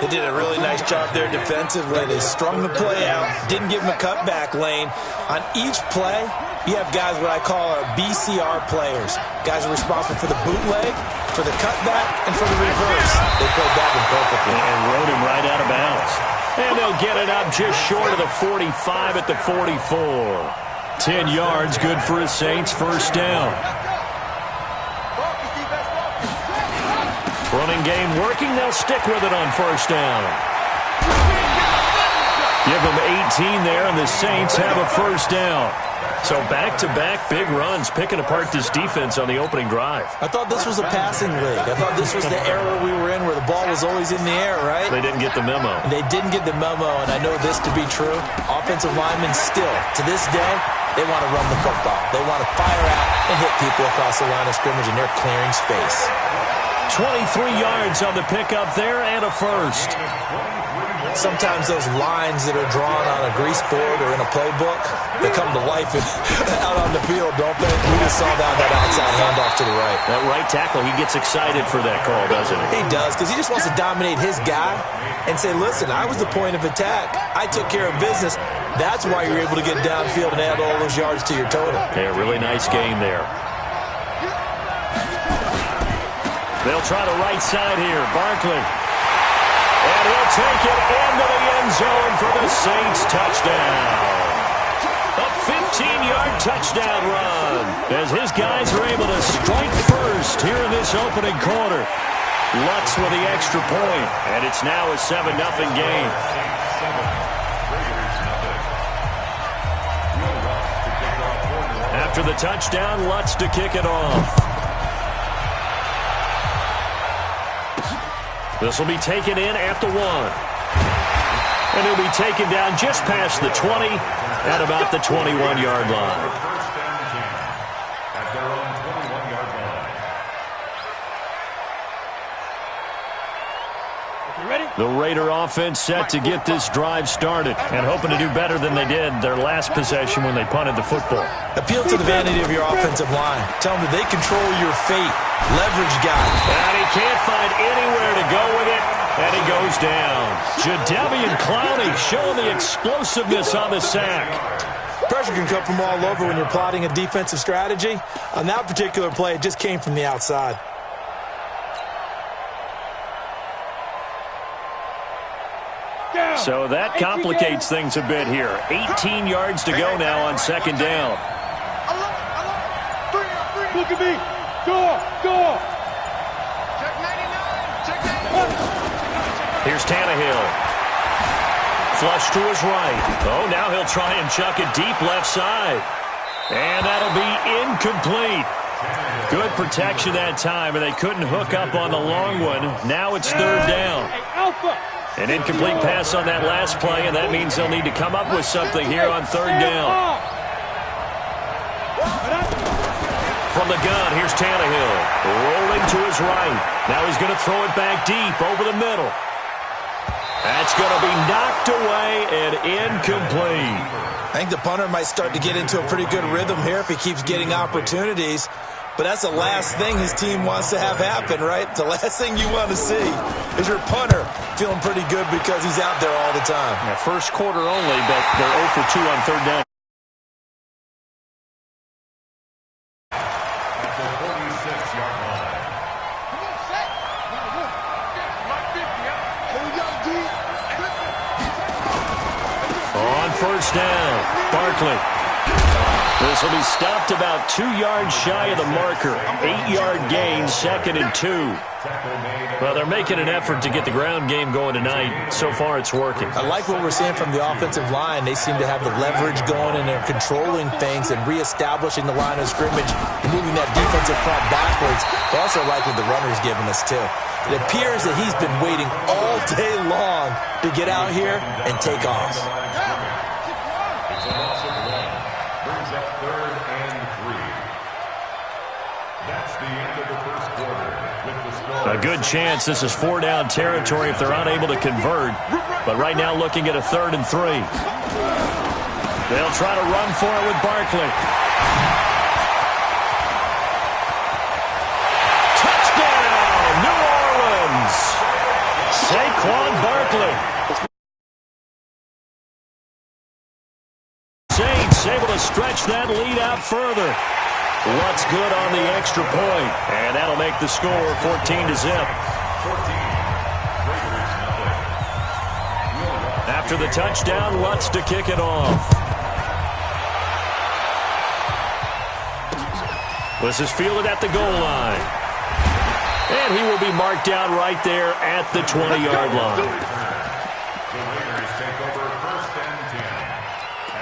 They did a really nice job there defensively. They strung the play out, didn't give him a cutback lane. On each play, you have guys what I call our BCR players. Guys are responsible for the bootleg, for the cutback, and for the reverse. They played that one perfectly. And rode him right out of bounds. And they'll get it up just short of the 45 at the 44. 10 yards, good for his Saints, first down. Running game working, they'll stick with it on first down. Give them 18 there, and the Saints have a first down. So back-to-back big runs, picking apart this defense on the opening drive. I thought this was a passing league. I thought this was the era we were in where the ball was always in the air, right? They didn't get the memo. They didn't get the memo, and I know this to be true. Offensive linemen still, to this day, they want to run the football. They want to fire out and hit people across the line of scrimmage, and they're clearing space. 23 yards on the pickup there and a first. Sometimes those lines that are drawn on a grease board or in a playbook, they come to life out on the field, don't they? We just saw that outside handoff to the right. That right tackle, he gets excited for that call, doesn't he? He does, because he just wants to dominate his guy and say, listen, I was the point of attack. I took care of business. That's why you're able to get downfield and add all those yards to your total. Yeah, really nice game there. They'll try the right side here. Barkley. And he'll take it into the end zone for the Saints touchdown. A 15-yard touchdown run as his guys are able to strike first here in this opening quarter. Lutz with the extra point, and it's now a 7-0 game. After the touchdown, Lutz to kick it off. This will be taken in at the 1. And he'll be taken down just past the 20 at about the 21-yard line. First and 10 at their own 21-yard line. The Raider offense set to get this drive started and hoping to do better than they did their last possession when they punted the football. Appeal to the vanity of your offensive line. Tell them that they control your fate. Leverage guys. And he can't find anywhere to go with it, and he goes down. Jadeveon Clowney showing the explosiveness on the sack. Pressure can come from all over when you're plotting a defensive strategy. On that particular play, it just came from the outside. So that complicates things a bit here. 18 yards to go now on second down. Look at me. Go. Check 99. Here's Tannehill. Flush to his right. Oh, now he'll try and chuck it deep left side. And that'll be incomplete. Good protection that time, and they couldn't hook up on the long one. Now it's third down. An incomplete pass on that last play, and that means they'll need to come up with something here on third down. From the gun, here's Tannehill. Rolling to his right. Now he's going to throw it back deep over the middle. That's going to be knocked away and incomplete. I think the punter might start to get into a pretty good rhythm here if he keeps getting opportunities. But that's the last thing his team wants to have happen, right? The last thing you want to see is your punter feeling pretty good because he's out there all the time. Yeah, first quarter only, but they're 0 for 2 on third down. At the 46-yard line. On first down, Barkley. This will be stopped about 2 yards shy of the marker. 8-yard gain, 2nd and 2. Well, they're making an effort to get the ground game going tonight. So far, it's working. I like what we're seeing from the offensive line. They seem to have the leverage going, and they're controlling things and reestablishing the line of scrimmage, moving that defensive front backwards. I also like what the runner's giving us, too. It appears that he's been waiting all day long to get out here and take off. It's a loss of 1. Brings up 3rd and 3. That's the end of the first quarter with the score. A good chance this is 4-down territory if they're unable to convert. But right now looking at a 3rd and 3. They'll try to run for it with Barkley. Touchdown, New Orleans! Saquon Barkley. Saints able to stretch that lead out further. What's good on the extra point, and that'll make the score 14-0. After the touchdown, Lutz to kick it off. This is fielded at the goal line. And he will be marked down right there at the 20-yard line. The Raiders take over 1st and 10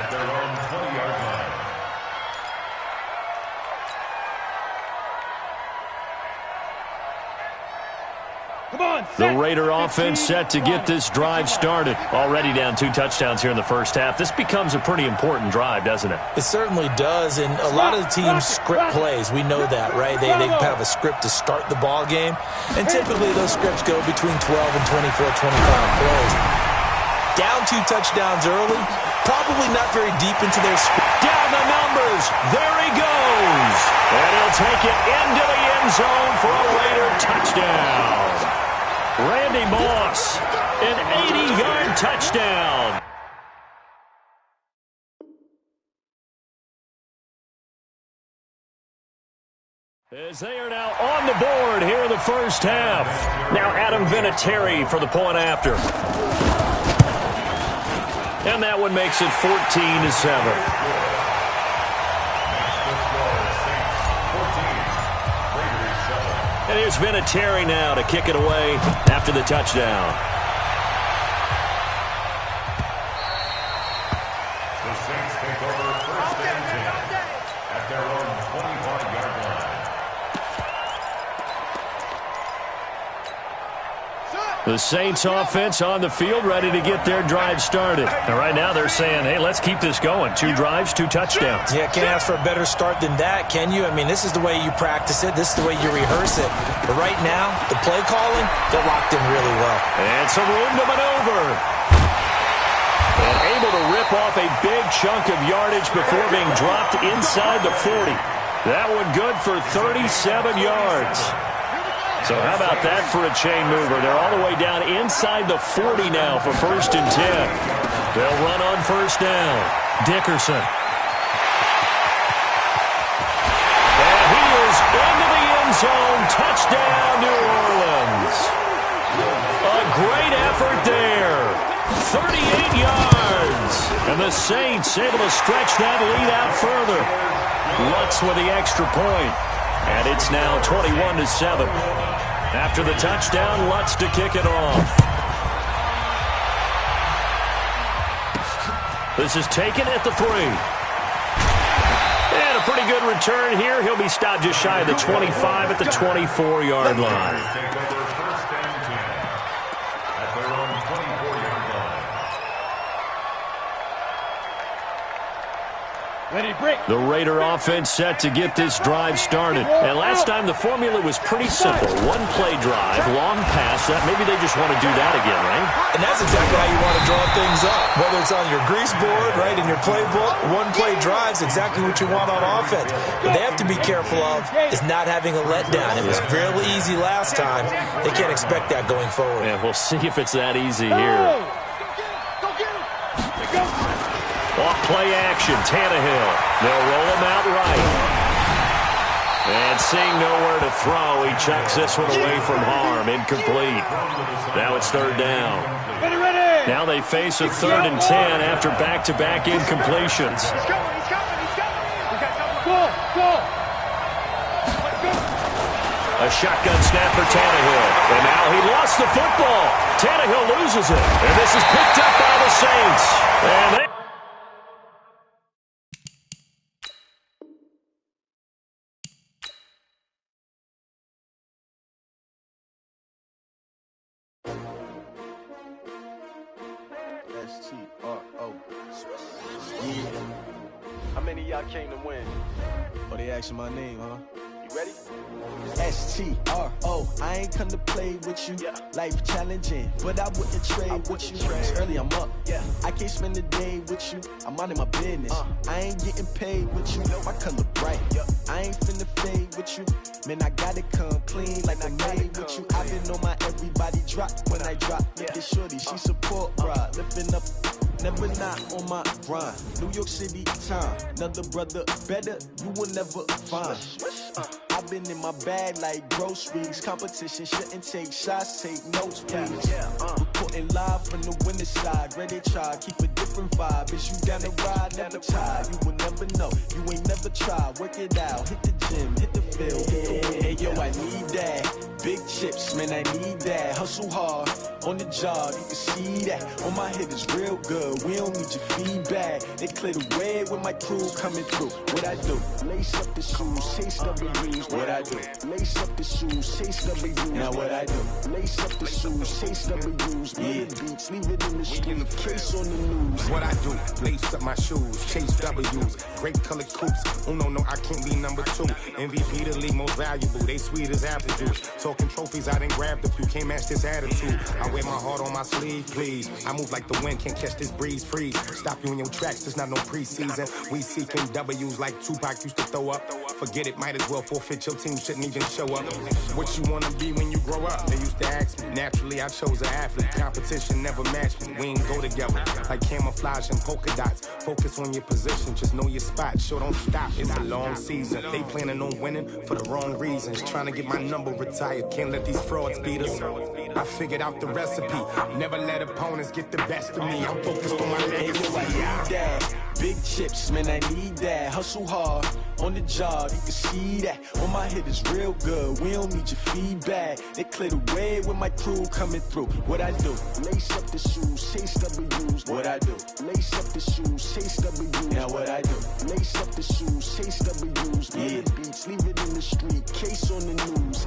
at their own 20-yard line. The Raider offense set to get this drive started. Already down 2 touchdowns here in the first half. This becomes a pretty important drive, doesn't it? It certainly does, and a lot of the teams script plays. We know that, right? They have a script to start the ball game, and typically those scripts go between 12 and 24, 25 plays. Down 2 touchdowns early, probably not very deep into their script. Down the numbers. There he goes. And he'll take it into the end zone for a Raider touchdown. Randy Moss, an 80-yard touchdown. As they are now on the board here in the first half. Now Adam Vinatieri for the point after. And that one makes it 14-7. And here's Vinatieri now to kick it away after the touchdown. The Saints take over 1st and 10 at their own 25-yard line. The Saints offense on the field, ready to get their drive started. And right now they're saying, hey, let's keep this going. 2 drives, 2 touchdowns. Yeah, can't ask for a better start than that, can you? I mean, this is the way you practice it. This is the way you rehearse it. But right now, the play calling, they're locked in really well. And some room to maneuver. And able to rip off a big chunk of yardage before being dropped inside the 40. That one good for 37 yards. So how about that for a chain mover? They're all the way down inside the 40 now for 1st and 10. They'll run on 1st down. Dickerson. And he is into the end zone. Touchdown, New Orleans. A great effort there. 38 yards. And the Saints able to stretch that lead out further. Lutz with the extra point. And it's now 21-7. After the touchdown, Lutz to kick it off. This is taken at the 3. And a pretty good return here. He'll be stopped just shy of the 25 at the 24-yard line. The Raider offense set to get this drive started. And last time the formula was pretty simple. 1-play drive, long pass. That maybe they just want to do that again, right? And that's exactly how you want to draw things up. Whether it's on your grease board, right, in your playbook, 1-play drive's exactly what you want on offense. What they have to be careful of is not having a letdown. It was really easy last time. They can't expect that going forward. Yeah, we'll see if it's that easy here. Off play action, Tannehill. They'll roll him out right. And seeing nowhere to throw, he chucks this one away from harm. Incomplete. Now it's 3rd down. Now they face a 3rd and 10 after back-to-back incompletions. A shotgun snap for Tannehill. And now he lost the football. Tannehill loses it. And this is picked up by the Saints. And they S-T-R-O. Yeah. How many of y'all came to win? Oh, they asking my name, huh? You ready? S-T-R-O. I ain't come to play with you. Life challenging, but I wouldn't trade with you. It's early, I'm up. I can't spend the day with you. I'm minding my business. I ain't getting paid with you. My color bright. I ain't finna fade with you. Man, I gotta come clean like I made with you. I've been on my everybody drop when I drop. Look at shorty, she support bra. Lifting up, never not on my grind. New York City time. Another brother better, you will never find. I've been in my bag like groceries. Competition shouldn't take shots, take notes, please. Reporting live from the winning side. Ready to try, keep a different vibe. Is you down the ride, never tired. You will never know, you ain't never tried. Work it out, hit the gym, hit the field, hit the win. Hey yo, I need that. Big chips, man, I need that. Hustle hard, on the job, you can see that. On my head is real good, we don't need your feedback. They clear the way with my crew coming through. What I do? Lace up the shoes, chase W's. What I do? Lace up the shoes, chase W's. Now what I do? Lace up the shoes, chase W's. Yeah, beats, leave it in the street, case on the news. What I do? Lace up my shoes, chase W's. Great colored coops. Oh no, I can't be number 2. MVP the league most valuable. They sweet as apple juice. Talking trophies, I done grabbed a few. Can't match this attitude. I wear my heart on my sleeve, please. I move like the wind, can't catch this breeze, freeze. Stop you in your tracks, there's not no preseason. We seeking W's like Tupac used to throw up. Forget it, might as well forfeit, your team shouldn't even show up. What you wanna be when you grow up? They used to ask me. Naturally, I chose an athlete. Competition never matched me. We ain't go together. Like camouflage and polka dots. Focus on your position, just know your spot. Sure, don't stop, it's a long season. They planning on winning for the wrong reasons. Trying to get my number retired, can't let these frauds beat us. I figured out the recipe. Never let opponents get the best of me. I'm focused on my legacy. I need that. Big chips, man, I need that. Hustle hard, on the job, you can see that. On my head is real good, we don't need your feedback. They clear the way with my crew coming through. What I do? Lace up the shoes, chase W's. What I do? Lace up the shoes, chase W's. Now what I do? Lace up the shoes, chase W's. Yeah, beats, leave it in the street, case on the news.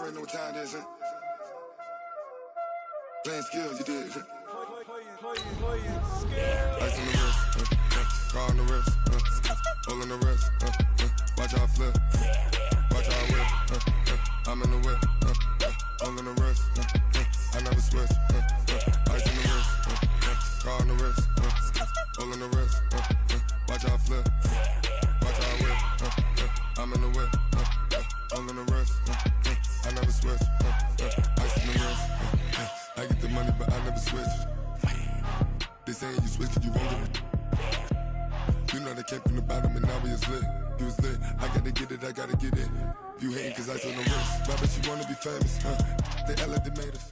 already know what time it is, huh? Playing skills, you did. Ice on the wrist, car on the wrist, hole in the wrist, watch how I flip, watch how I whip, I'm in the whip, hole in the wrist, I never switch, ice on the wrist, car on the wrist, hole in the wrist, watch how I flip, watch how I whip, I'm in the whip, hole in the wrist, I never switch, ice on the wrist, I get the money but I never switch. They saying you switch, you won't get it. You know they came from the bottom and now we is lit. You was lit, I gotta get it, I gotta get it. You hating cause I on the wrist. Why bet you wanna be famous, huh? They elevated us.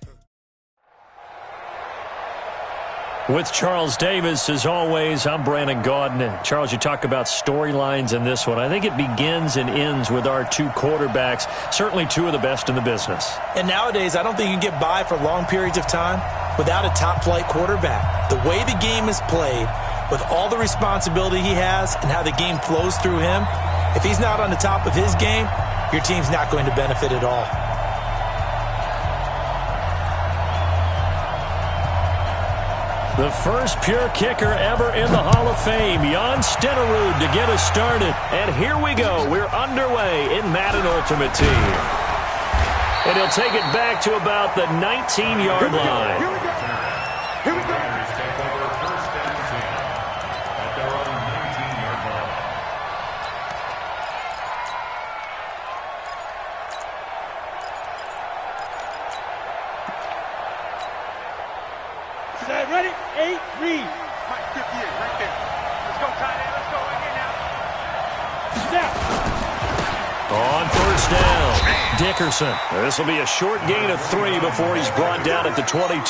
With Charles Davis, as always, I'm Brandon Gaudin. Charles, you talk about storylines in this one. I think it begins and ends with our two quarterbacks, certainly two of the best in the business. And nowadays, I don't think you can get by for long periods of time without a top-flight quarterback. The way the game is played, with all the responsibility he has and how the game flows through him, if he's not on the top of his game, your team's not going to benefit at all. The first pure kicker ever in the Hall of Fame, Jan Stenerud, to get us started. And here we go. We're underway in Madden Ultimate Team. And he'll take it back to about the 19-yard line. Here we go. Here we go. Take over first and 10 at their own 19-yard line. Is that ready? 8, read. Mike, 58, right there. Let's go, tight end. Let's go again now. Snap. On first down, Dickerson. This will be a short gain of 3 before he's brought down at the 22.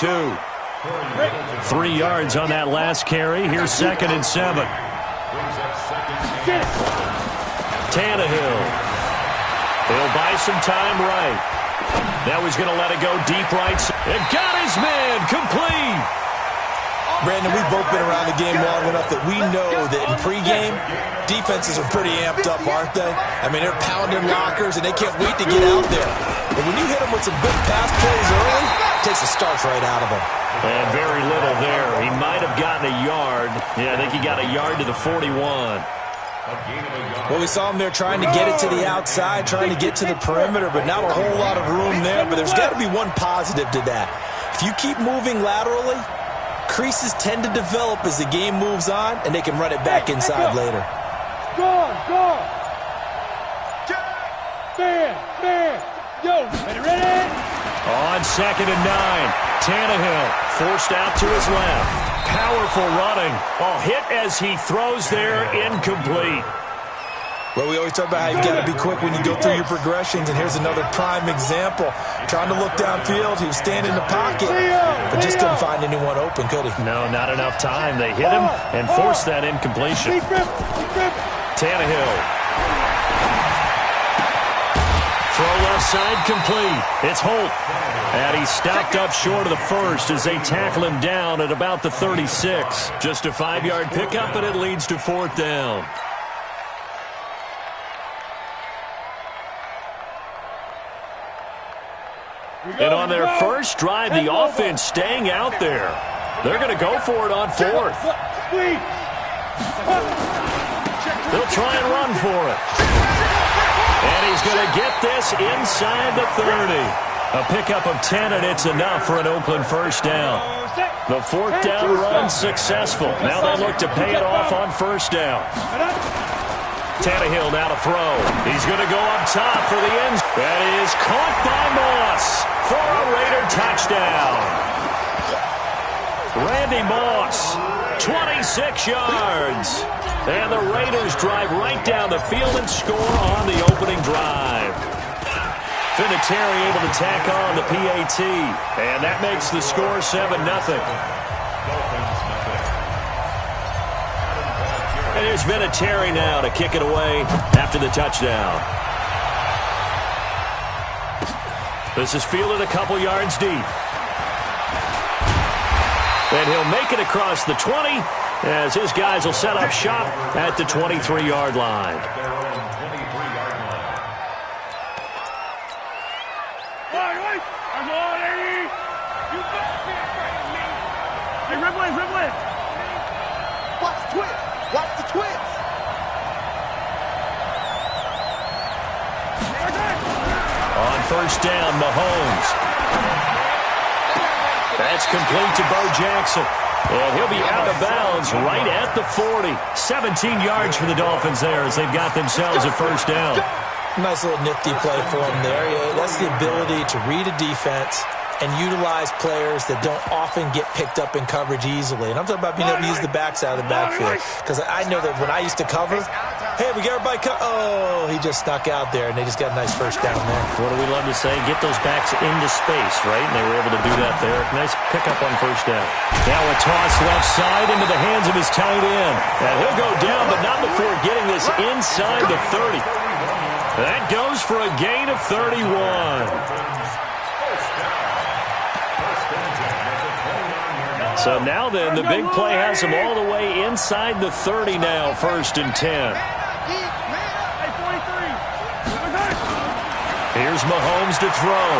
3 yards on that last carry. Here's 2nd and 7. Tannehill. He'll buy some time right. Now he's going to let it go deep right. It got his man complete. Brandon, we've both been around the game long enough that we know that in pregame, defenses are pretty amped up, aren't they? I mean, they're pounding lockers, and they can't wait to get out there. And when you hit them with some big pass plays early, it takes the starch right out of them. And very little there. He might have gotten a yard. Yeah, I think he got a yard to the 41. Well, we saw him there trying to get it to the outside, trying to get to the perimeter, but not a whole lot of room there. But there's got to be one positive to that. If you keep moving laterally, creases tend to develop as the game moves on, and they can run it back inside later. Go. Man. Yo, ready? On 2nd and 9, Tannehill forced out to his left. Powerful running. Oh, hit as he throws there, incomplete. Well, we always talk about how you've got to be quick when you go through your progressions, and here's another prime example. Trying to look downfield, he was standing in the pocket, but just couldn't find anyone open, could he? No, not enough time. They hit him and forced that incompletion. Tannehill. Throw left side complete. It's Holt. And he's stopped up short of the first as they tackle him down at about the 36. Just a 5-yard pickup, and it leads to 4th down. And on their first drive, the offense staying out there. They're going to go for it on 4th. They'll try and run for it. And he's going to get this inside the 30. A pickup of 10, and it's enough for an Oakland first down. The 4th down run successful. Now they look to pay it off on first down. Tannehill now to throw. He's going to go up top for the end. That is caught by Moss for a Raider touchdown. Randy Moss, 26 yards. And the Raiders drive right down the field and score on the opening drive. Vinatieri able to tack on the PAT. And that makes the score 7-0. And here's Vinatieri now to kick it away after the touchdown. This is fielded a couple yards deep. And he'll make it across the 20 as his guys will set up shop at the 23-yard line. Watch the twist. Watch the twist. On first down, Mahomes. That's complete to Bo Jackson. And he'll be out of bounds right at the 40. 17 yards for the Dolphins there as they've got themselves a first down. Nice little nifty play for him there. Yeah, that's the ability to read a defense and utilize players that don't often get picked up in coverage easily. And I'm talking about being able to use the backside of the backfield. Because I know that when I used to cover, hey, we got everybody oh, he just snuck out there, and they just got a nice first down there. What do we love to say? Get those backs into space, right? And they were able to do that there. Nice pickup on first down. Now a toss left side into the hands of his tight end. And he'll go down, but not before getting this inside the 30. That goes for a gain of 31. So now then, the big play has him all the way inside the 30 now, first and 10. Here's Mahomes to throw.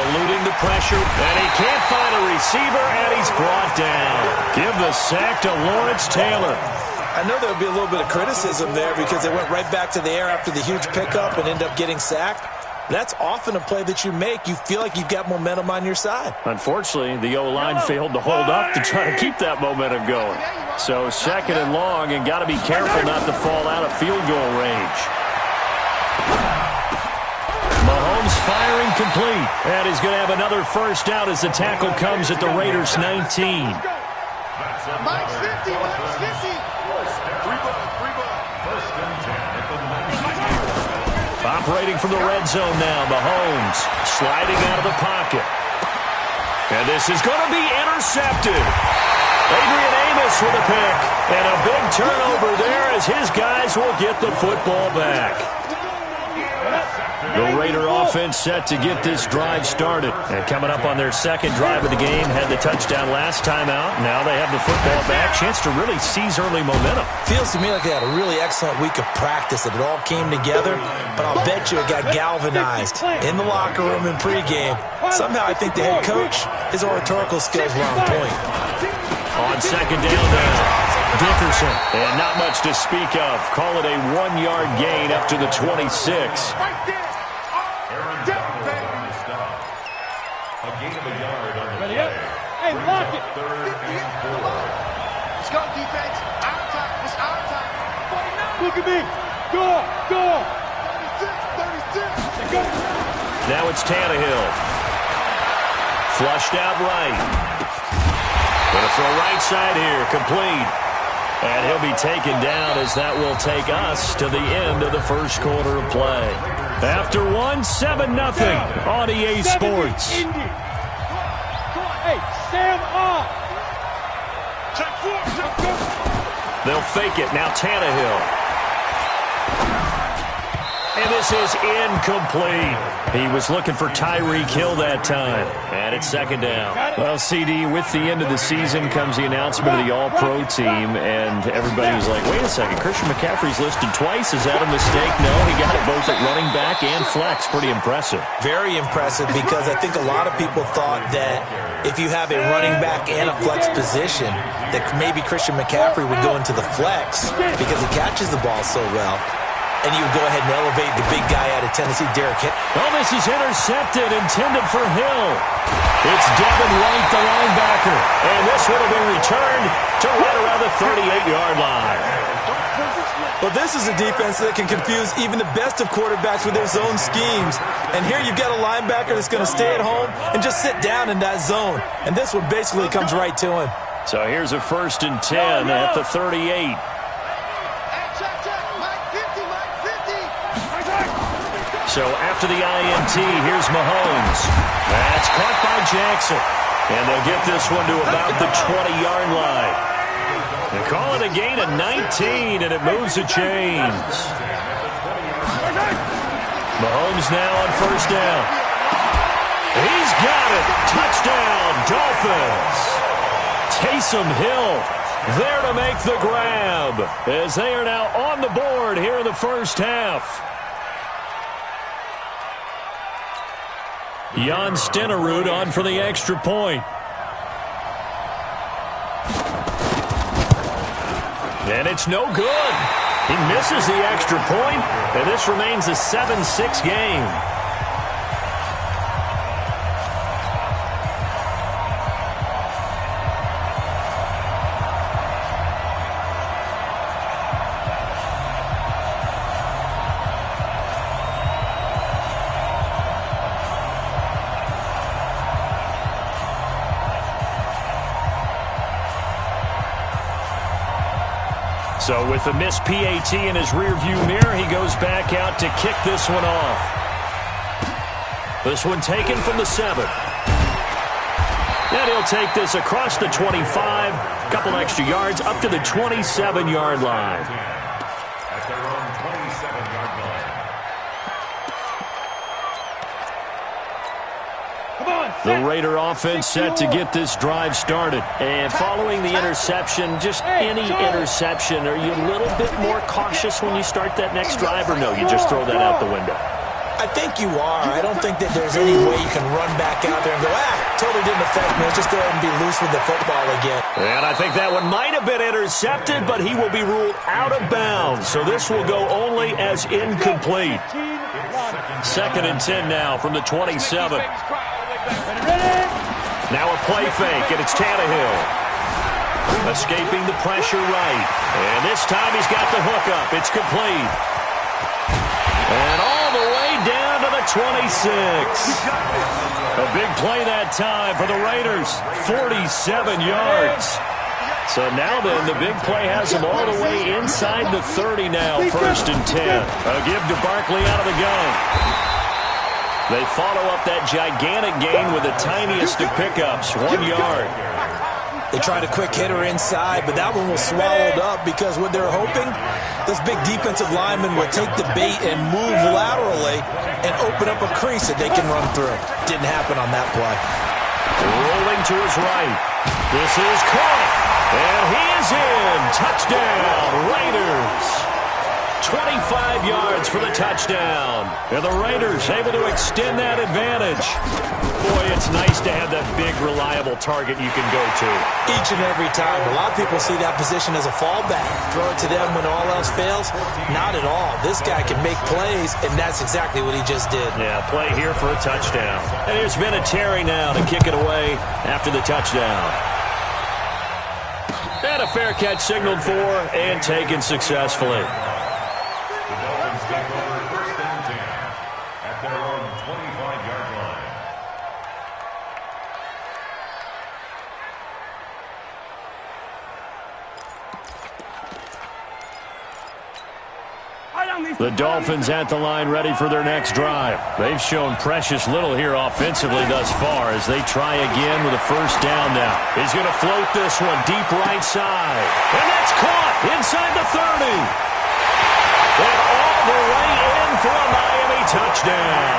Eluding the pressure, and he can't find a receiver, and he's brought down. Give the sack to Lawrence Taylor. I know there'll be a little bit of criticism there because they went right back to the air after the huge pickup and end up getting sacked. That's often a play that you make. You feel like you've got momentum on your side. Unfortunately, the O-line failed to hold up to try to keep that momentum going. So second and long, and got to be careful not to fall out of field goal range. Mahomes firing complete. And he's going to have another first down as the tackle comes at the Raiders' 19. Mike 50, Mike 50. Operating from the red zone now, Mahomes sliding out of the pocket. And this is going to be intercepted. Adrian Amos with a pick. And a big turnover there as his guys will get the football back. The Raider offense set to get this drive started. And coming up on their second drive of the game, had the touchdown last time out. Now they have the football back. Chance to really seize early momentum. Feels to me like they had a really excellent week of practice, that it all came together. But I'll bet you it got galvanized in the locker room in pregame. Somehow I think the head coach, his oratorical skills were on point. On second down now, Dickerson. And not much to speak of. Call it a 1-yard gain up to the 26. Hey, lock it. Let's go, defense. Our time. It's our time. Look at me. Go. 36. Go. Now it's Tannehill. Flushed out right. Gonna throw right side here. Complete. And he'll be taken down as that will take us to the end of the first quarter of play. After 7-0 on EA Sports. Hey, stand up. Check 4. They'll fake it. Now Tannehill. And this is incomplete. He was looking for Tyreek Hill that time. And it's second down. Well, CD, with the end of the season comes the announcement of the All-Pro team. And everybody was like, wait a second, Christian McCaffrey's listed twice. Is that a mistake? No, he got it both at running back and flex. Pretty impressive. Very impressive, because I think a lot of people thought that if you have a running back and a flex position, that maybe Christian McCaffrey would go into the flex because he catches the ball so well. And you would go ahead and elevate the big guy out of Tennessee, Derrick Henry. Oh, this is intercepted, intended for Hill. It's Devin White, the linebacker. And this one will be returned to right around the 38-yard line. Well, this is a defense that can confuse even the best of quarterbacks with their zone schemes. And here you've got a linebacker that's going to stay at home and just sit down in that zone. And this one basically comes right to him. So here's a 1st and 10 at the 38. So after the INT, here's Mahomes. That's caught by Jackson. And they'll get this one to about the 20-yard line. They call it a gain of 19, and it moves the chains. Mahomes now on first down. He's got it. Touchdown, Dolphins. Taysom Hill there to make the grab as they are now on the board here in the first half. Jan Stenerud on for the extra point. And it's no good. He misses the extra point, and this remains a 7-6 game. So with the missed PAT in his rearview mirror, he goes back out to kick this one off. This one taken from the 7. And he'll take this across the 25, a couple extra yards, up to the 27-yard line. At their own 27-yard line. The Raider offense set to get this drive started. And following the interception, just any interception, are you a little bit more cautious when you start that next drive, or no, you just throw that out the window? I think you are. I don't think that there's any way you can run back out there and go, totally didn't affect me. Let's just go ahead and be loose with the football again. And I think that one might have been intercepted, but he will be ruled out of bounds. So this will go only as incomplete. 2nd and 10 now from the 27. Now a play fake, and it's Tannehill. Escaping the pressure right. And this time he's got the hook up. It's complete. And all the way down to the 26. A big play that time for the Raiders. 47 yards. So now then, the big play has them all the way inside the 30 now. 1st and 10. A give to Barkley out of the gun. They follow up that gigantic gain with the tiniest of pickups, 1 yard. They tried a quick hitter inside, but that one was swallowed up because what they're hoping, those big defensive linemen will take the bait and move laterally and open up a crease that they can run through. Didn't happen on that play. Rolling to his right. This is caught, and he is in. Touchdown, Raiders. 25 yards for the touchdown. And the Raiders able to extend that advantage. Boy, it's nice to have that big, reliable target you can go to. Each and every time. A lot of people see that position as a fallback. Throw it to them when all else fails. Not at all. This guy can make plays, and that's exactly what he just did. Yeah, play here for a touchdown. And here's Vinatieri now to kick it away after the touchdown. And a fair catch signaled for and taken successfully. Take over 1st and 10 at their own 25-yard line. The Dolphins at the line ready for their next drive. They've shown precious little here offensively thus far as they try again with a 1st down now. He's going to float this one deep right side. And that's caught inside the 30. And all the way in for a Miami touchdown.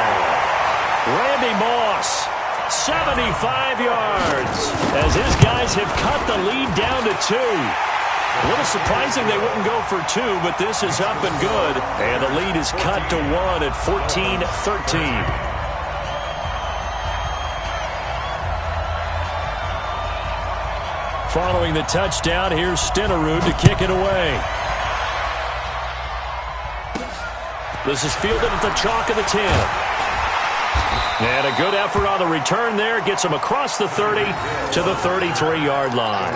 Randy Moss, 75 yards, as his guys have cut the lead down to 2. A little surprising they wouldn't go for 2, but this is up and good. And the lead is cut to 1 at 14-13. Following the touchdown, here's Stenerud to kick it away. This is fielded at the chalk of the 10. And a good effort on the return there. Gets him across the 30 to the 33-yard line.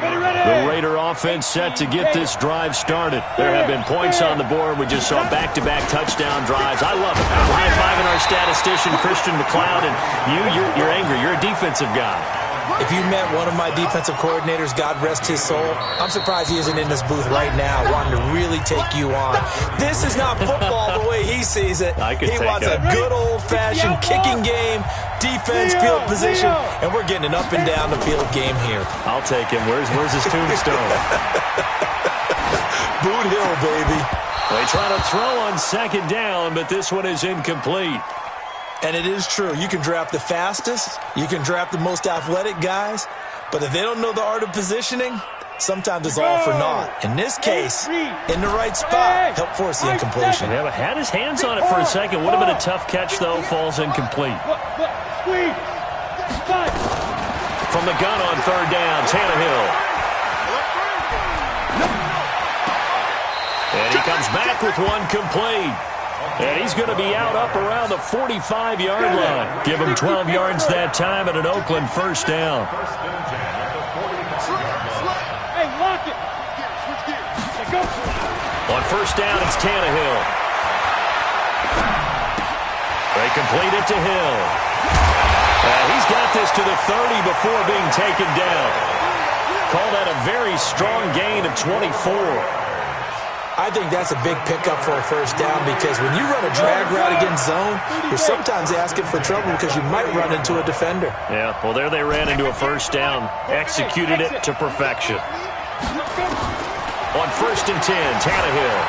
The Raider offense set to get this drive started. There have been points on the board. We just saw back-to-back touchdown drives. I love it. High-fiving our statistician, Christian McLeod. And you're angry. You're a defensive guy. If you met one of my defensive coordinators, God rest his soul, I'm surprised he isn't in this booth right now wanting to really take you on. This is not football the way he sees it. He wants a good old-fashioned kicking game, defense, field position, and we're getting an up and down the field game here. I'll take him. Where's his tombstone? Boot Hill, baby. They try to throw on 2nd down, but this one is incomplete. And it is true. You can draft the fastest. You can draft the most athletic guys. But if they don't know the art of positioning, sometimes it's all for naught. In this case, in the right spot, help force the incompletion. Yeah, but had his hands on it for a second. Would have been a tough catch, though. Falls incomplete. from the gun on third down. Tannehill. And he comes back with one complete. And he's going to be out up around the 45-yard line. Give him 12 yards that time at an Oakland first down. Hey, lock it. On first down, it's Tannehill. They complete it to Hill. He's got this to the 30 before being taken down. Call that a very strong gain of 24. I think that's a big pickup for a first down because when you run a drag route against zone, you're sometimes asking for trouble because you might run into a defender. Yeah, well, there they ran into a first down. Executed it to perfection. On first and 10, Tannehill.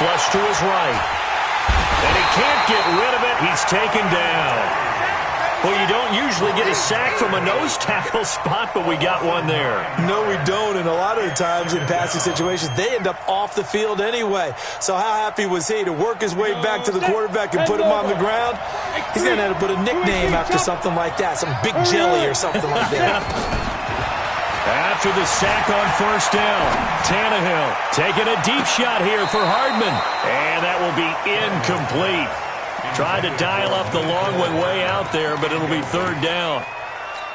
Flush to his right. And he can't get rid of it. He's taken down. Well, you don't usually get a sack from a nose tackle spot, but we got one there. No, we don't. And a lot of the times in passing situations, they end up off the field anyway. So how happy was he to work his way back to the quarterback and put him on the ground? He's going to have to put a nickname after something like that, some Big Jelly or something like that. After the sack on first down, Tannehill taking a deep shot here for Hardman. And that will be incomplete. Tried to dial up the long one way out there, but it'll be third down.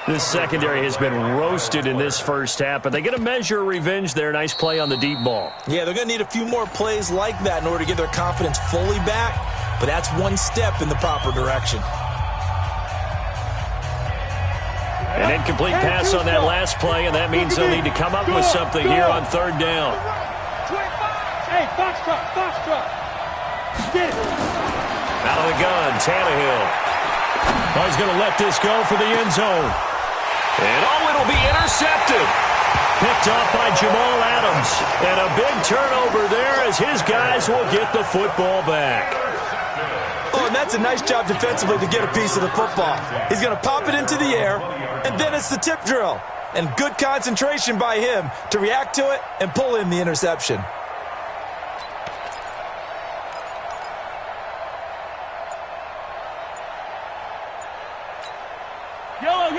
This secondary has been roasted in this first half, but they get a measure of revenge there. Nice play on the deep ball. Yeah, they're going to need a few more plays like that in order to get their confidence fully back, but that's one step in the proper direction. An incomplete pass on that last play, and that means they'll need to come up with something here on third down. Hey, Foxtrot. Get it. Out of the gun, Tannehill. Oh, he's going to let this go for the end zone. And it'll be intercepted. Picked off by Jamal Adams. And a big turnover there as his guys will get the football back. Oh, and that's a nice job defensively to get a piece of the football. He's going to pop it into the air, and then it's the tip drill. And good concentration by him to react to it and pull in the interception.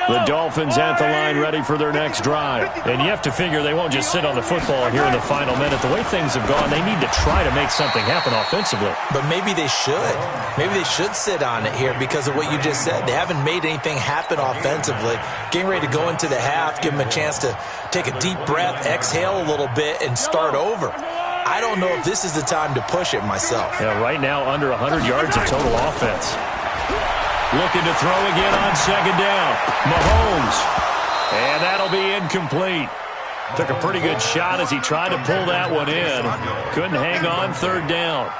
The Dolphins at the line ready for their next drive. And you have to figure they won't just sit on the football here in the final minute. The way things have gone, they need to try to make something happen offensively. But maybe they should. Maybe they should sit on it here because of what you just said. They haven't made anything happen offensively. Getting ready to go into the half, give them a chance to take a deep breath, exhale a little bit, and start over. I don't know if this is the time to push it myself. Yeah, right now under 100 yards of total offense. Looking to throw again on second down. Mahomes. And that'll be incomplete. Took a pretty good shot as he tried to pull that one in. Couldn't hang on third down.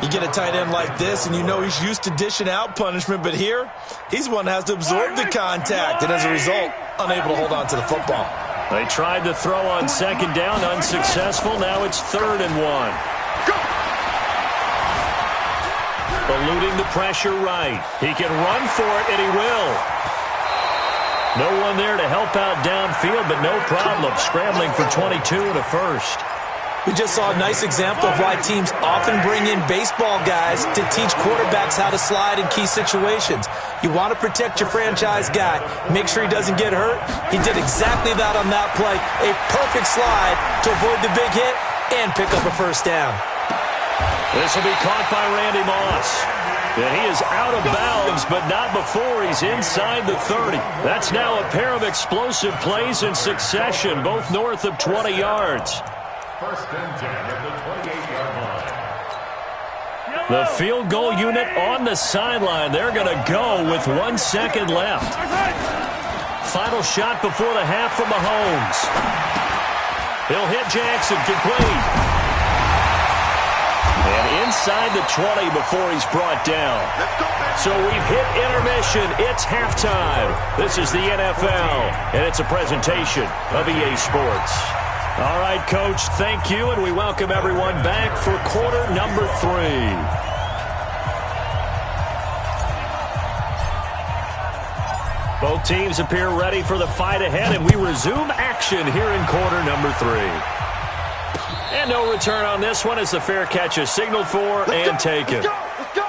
You get a tight end like this, and you know he's used to dishing out punishment, but here, he's one that has to absorb the contact, and as a result, unable to hold on to the football. They tried to throw on second down, unsuccessful. Now it's 3rd and 1. Eluding the pressure right. He can run for it, and he will. No one there to help out downfield, but no problem. Scrambling for 22 and a first. We just saw a nice example of why teams often bring in baseball guys to teach quarterbacks how to slide in key situations. You want to protect your franchise guy. Make sure he doesn't get hurt. He did exactly that on that play. A perfect slide to avoid the big hit and pick up a first down. This will be caught by Randy Moss. And he is out of bounds, but not before he's inside the 30. That's now a pair of explosive plays in succession, both north of 20 yards. 1st and 10 at the 28-yard line. The field goal unit on the sideline. They're going to go with 1 second left. Final shot before the half from Mahomes. He'll hit Jackson, complete. And inside the 20 before he's brought down. So we've hit intermission. It's halftime. This is the NFL, and it's a presentation of EA Sports. All right, Coach, thank you, and we welcome everyone back for quarter number 3. Both teams appear ready for the fight ahead, and we resume action here in quarter number 3. And no return on this one as the fair catch is signaled for and taken. Let's go.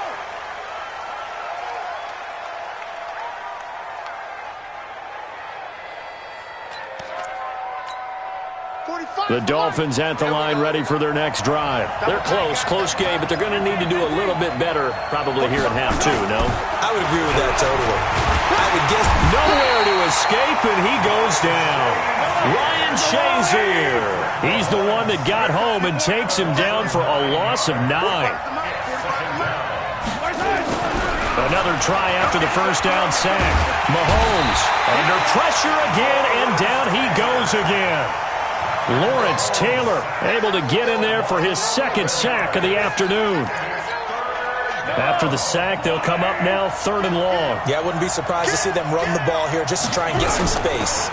The Dolphins at the line ready for their next drive. They're close game, but they're going to need to do a little bit better probably here at half two, no? I would agree with that totally. I would guess nowhere to escape, and he goes down. Ryan Shazier. He's the one that got home and takes him down for a loss of 9. Another try after the first down sack. Mahomes under pressure again, and down he goes again. Lawrence Taylor able to get in there for his second sack of the afternoon. After the sack, they'll come up now 3rd and long. Yeah, I wouldn't be surprised to see them run the ball here just to try and get some space.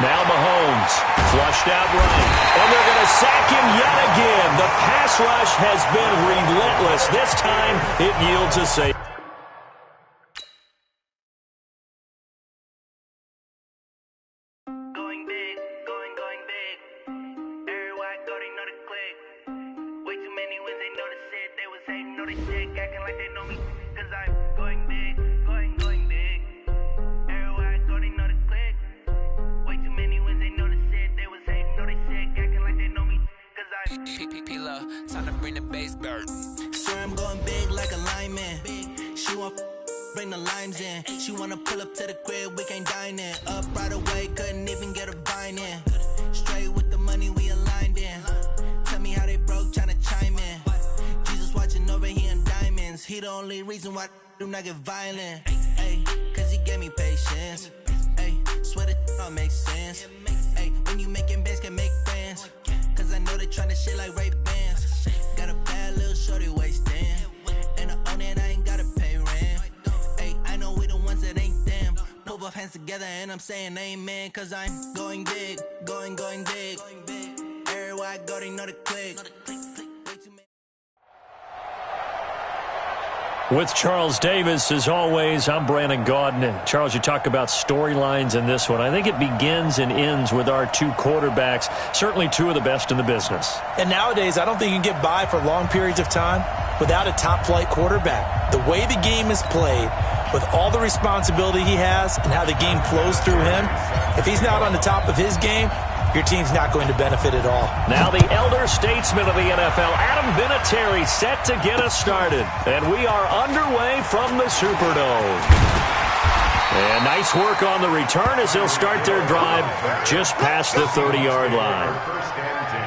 Now Mahomes flushed out right, and they're going to sack him yet again. The pass rush has been relentless. This time it yields a save. Time to bring the bass back. Swear I'm going big like a lineman. She want bring the limes in. She wanna pull up to the crib, we can't dine in. Up right away, couldn't even get a vine in. Straight with the money we aligned in. Tell me how they broke, tryna chime in. Jesus watching over here in diamonds. He the only reason why I do not get violent. Ay, cause he gave me patience. Ay, swear that all makes sense. Ay, when you making bands can make friends. Cause I know they tryna shit like Ray-Bans. Got a bad little shorty wasting. And I own it, I ain't gotta pay rent. Ay, I know we the ones that ain't them. Pull both hands together and I'm saying amen. Cause I'm going big, going big. Everywhere I go, they know the click. With Charles Davis, as always, I'm Brandon Gaudin. Charles, you talk about storylines in this one. I think it begins and ends with our two quarterbacks, certainly two of the best in the business. And nowadays, I don't think you can get by for long periods of time without a top-flight quarterback. The way the game is played, with all the responsibility he has and how the game flows through him, if he's not on the top of his game, your team's not going to benefit at all. Now the elder statesman of the NFL, Adam Vinatieri, set to get us started. And we are underway from the Superdome. And nice work on the return as they'll start their drive just past the 30-yard line. First and 10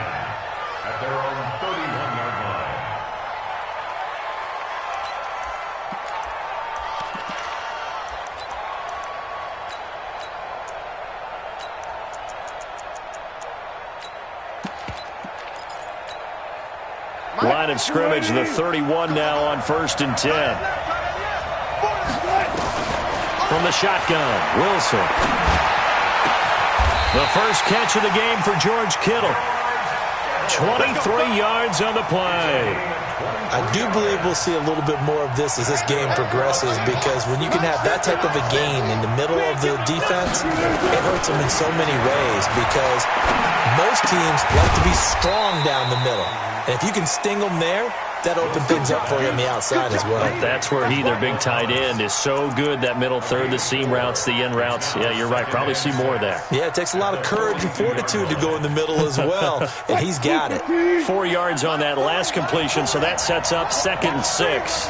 at their own 31-yard line. Line of scrimmage, the 31 now on 1st and 10. From the shotgun, Wilson. The first catch of the game for George Kittle. 23 yards on the play. I do believe we'll see a little bit more of this as this game progresses, because when you can have that type of a gain in the middle of the defense, it hurts them in so many ways, because most teams like to be strong down the middle. And if you can sting them there, that opens things up for you on the outside as well. That's where their big tight end, is so good, that middle third, the seam routes, the in routes. Yeah, you're right. Probably see more of that. Yeah, it takes a lot of courage and fortitude to go in the middle as well, and he's got it. 4 yards on that last completion, so that sets up 2nd and 6.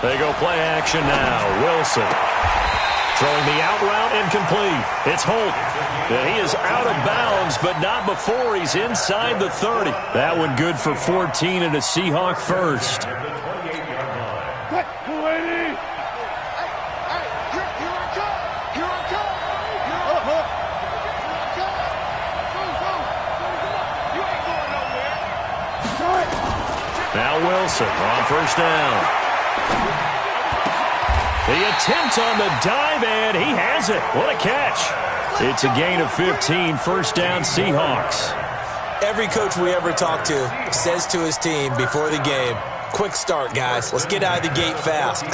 They go play action now. Wilson. Throwing the out route incomplete. It's Holt. And he is out of bounds, but not before he's inside the 30. That one good for 14 and a Seahawk first. Now Wilson on 1st down. The attempt on the dive, and he has it. What a catch. It's a gain of 15, 1st down Seahawks. Every coach we ever talk to says to his team before the game, quick start, guys. Let's get out of the gate fast.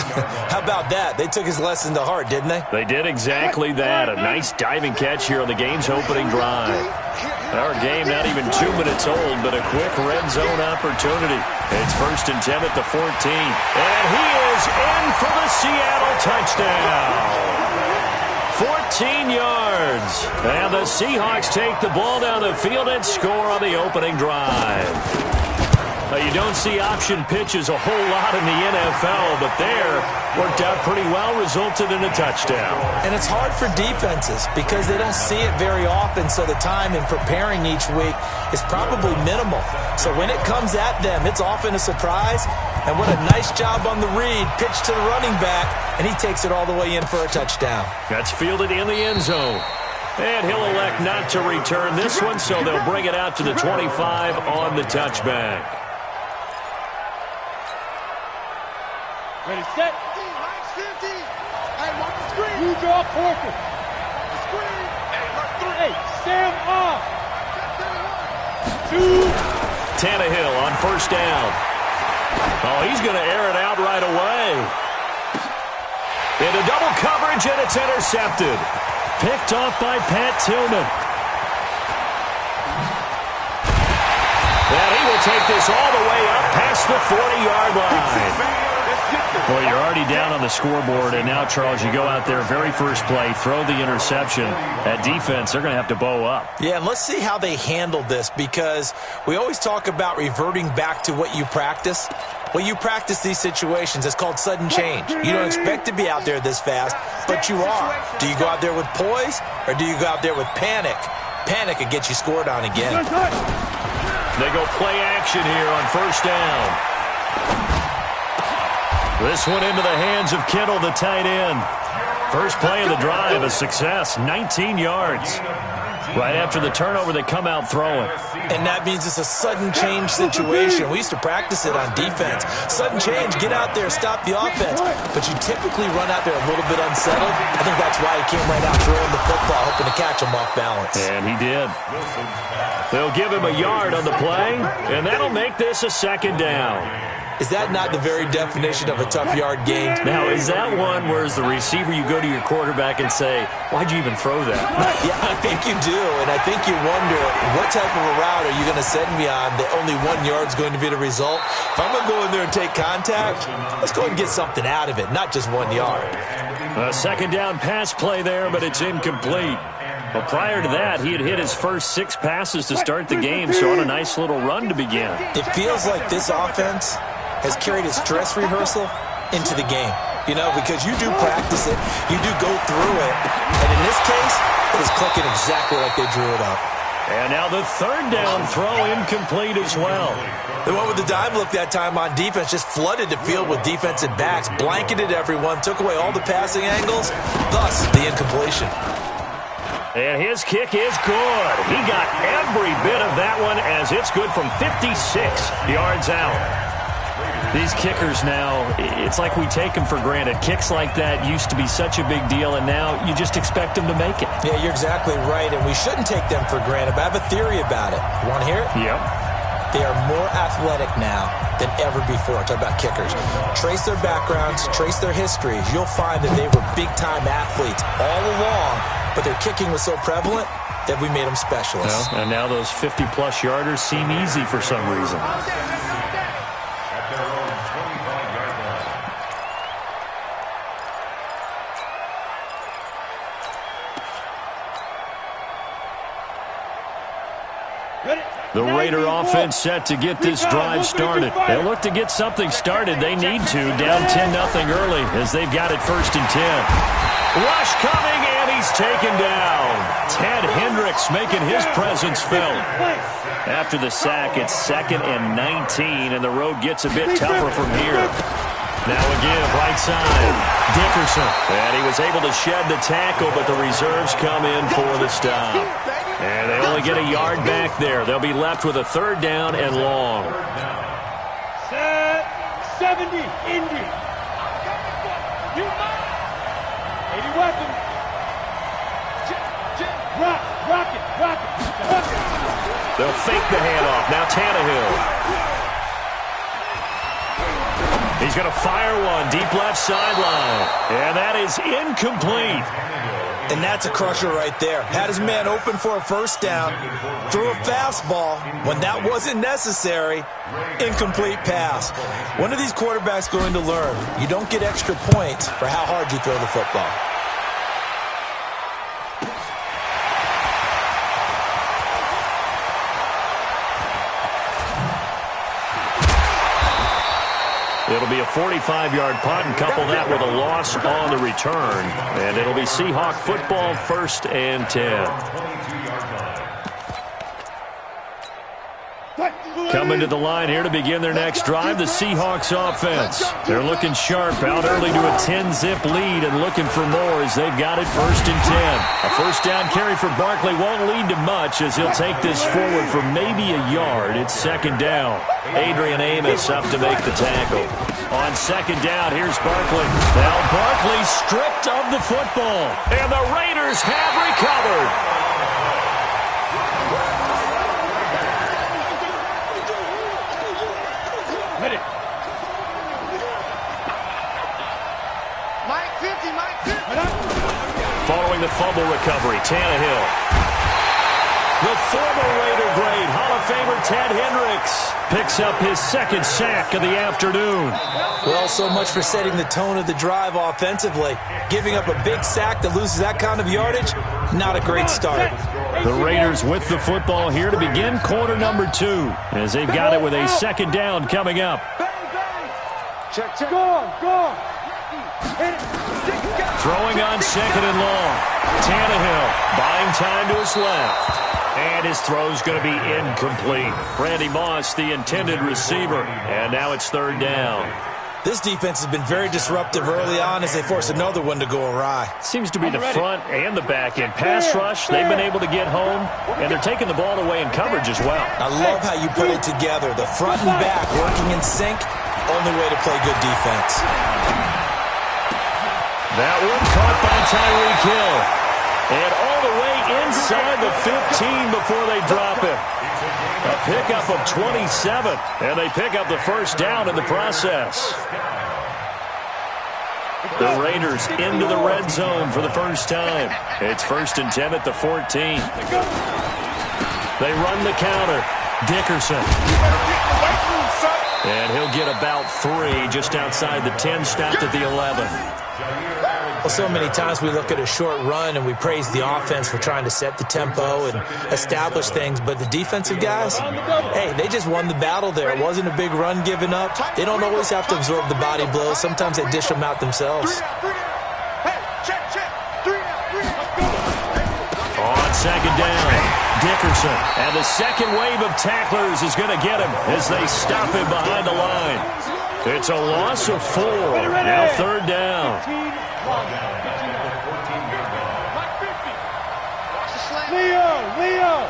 How about that? They took his lesson to heart, didn't they? They did exactly that. A nice diving catch here on the game's opening drive. Our game not even 2 minutes old, but a quick red zone opportunity. It's 1st and 10 at the 14. And he is in for the Seattle touchdown. 14 yards. And the Seahawks take the ball down the field and score on the opening drive. Now, you don't see option pitches a whole lot in the NFL, but there worked out pretty well, resulted in a touchdown. And it's hard for defenses because they don't see it very often, so the time in preparing each week is probably minimal. So when it comes at them, it's often a surprise. And what a nice job on the read. Pitch to the running back, and he takes it all the way in for a touchdown. That's fielded in the end zone. And he'll elect not to return this one, so they'll bring it out to the 25 on the touchback. Ready, set. And watch the screen. You draw portal. Screen. Hey, Sam off. 2. Tannehill on 1st down. Oh, he's going to air it out right away. Into double coverage, and it's intercepted. Picked off by Pat Tillman. And he will take this all the way up past the 40-yard line. Well, you're already down on the scoreboard, and now, Charles, you go out there, very first play, throw the interception. At defense, they're going to have to bow up. Yeah, and let's see how they handle this, because we always talk about reverting back to what you practice. Well, you practice these situations. It's called sudden change. You don't expect to be out there this fast, but you are. Do you go out there with poise, or do you go out there with panic? Panic could get you scored on again. They go play action here on 1st down. This one into the hands of Kittle, the tight end. First play of the drive, a success, 19 yards. Right after the turnover, they come out throwing. And that means it's a sudden change situation. We used to practice it on defense. Sudden change, get out there, stop the offense. But you typically run out there a little bit unsettled. I think that's why he came right out throwing the football, hoping to catch him off balance. And he did. They'll give him a yard on the play, and that'll make this a 2nd down. Is that not the very definition of a tough yard gain? Now, is that one where as the receiver you go to your quarterback and say, why'd you even throw that? Yeah, I think you do, and I think you wonder, what type of a route are you going to send me on that only 1 yard's going to be the result? If I'm going to go in there and take contact, let's go and get something out of it, not just 1 yard. A 2nd down pass play there, but it's incomplete. Well, prior to that, he had hit his first 6 passes to start the game, so on a nice little run to begin. It feels like this offense has carried its dress rehearsal into the game. You know, because you do practice it, you do go through it, and in this case, it is clicking exactly like they drew it up. And now the 3rd down throw incomplete as well. The one with the dime look that time on defense just flooded the field with defensive backs, blanketed everyone, took away all the passing angles, thus the incompletion. And his kick is good. He got every bit of that one as it's good from 56 yards out. These kickers now, it's like we take them for granted. Kicks like that used to be such a big deal, and now you just expect them to make it. Yeah, you're exactly right, and we shouldn't take them for granted, but I have a theory about it. You want to hear it? Yep. They are more athletic now than ever before. Talk about kickers. Trace their backgrounds, trace their histories. You'll find that they were big-time athletes all along, but their kicking was so prevalent that we made them specialists. Well, and now those 50-plus yarders seem easy for some reason. The Raider offense set to get this drive started. They'll look to get something started. They need to. Down 10-0 early as they've got it 1st and 10. Rush coming, and he's taken down. Ted Hendricks making his presence felt. After the sack, it's 2nd and 19, and the road gets a bit tougher from here. Now a give, right side. Dickerson. And he was able to shed the tackle, but the reserves come in for the stop. And they only get a yard back there. They'll be left with a 3rd down and long. 70, Indy. 80 weapons. Rock it. They'll fake the handoff. Now Tannehill. He's going to fire one deep left sideline. And that is incomplete. And that's a crusher right there. Had his man open for a first down, threw a fastball when that wasn't necessary, incomplete pass. When are these quarterbacks going to learn? You don't get extra points for how hard you throw the football. It'll be a 45-yard punt and couple that with a loss on the return. And it'll be Seahawk football, 1st and 10. Coming to the line here to begin their next drive, the Seahawks offense. They're looking sharp, out early to a 10-zip lead and looking for more as they've got it 1st and 10. A first down carry for Barkley won't lead to much as he'll take this forward for maybe a yard. It's 2nd down. Adrian Amos up to make the tackle. On 2nd down, here's Barkley. Now Barkley stripped of the football, and the Raiders have recovered. Following the fumble recovery, Tannehill. The former Raider great, Hall of Famer Ted Hendricks picks up his 2nd sack of the afternoon. Well, so much for setting the tone of the drive offensively. Giving up a big sack that loses that kind of yardage, not a great start. The Raiders with the football here to begin quarter number 2 as they've got it with a 2nd down coming up. Check. Go. Throwing on 2nd and long. Tannehill buying time to his left. And his throw's going to be incomplete. Randy Moss, the intended receiver. And now it's 3rd down. This defense has been very disruptive early on as they force another one to go awry. Seems to be the front and the back end. Pass rush, they've been able to get home, and they're taking the ball away in coverage as well. I love how you put it together. The front and back working in sync, only way to play good defense. That one caught by Tyreek Hill. And all the way inside the 15 before they drop it. A pickup of 27, and they pick up the 1st down in the process. The Raiders into the red zone for the first time. It's 1st and 10 at the 14. They run the counter. Dickerson. And he'll get about 3 just outside the 10, stopped at the 11. Well, so many times we look at a short run and we praise the offense for trying to set the tempo and establish things, but the defensive guys, hey, they just won the battle there. It wasn't a big run given up. They don't always have to absorb the body blows. Sometimes they dish them out themselves. On 2nd down, Dickerson. And the second wave of tacklers is going to get him as they stop him behind the line. It's a loss of 4. Now 3rd down. Leo!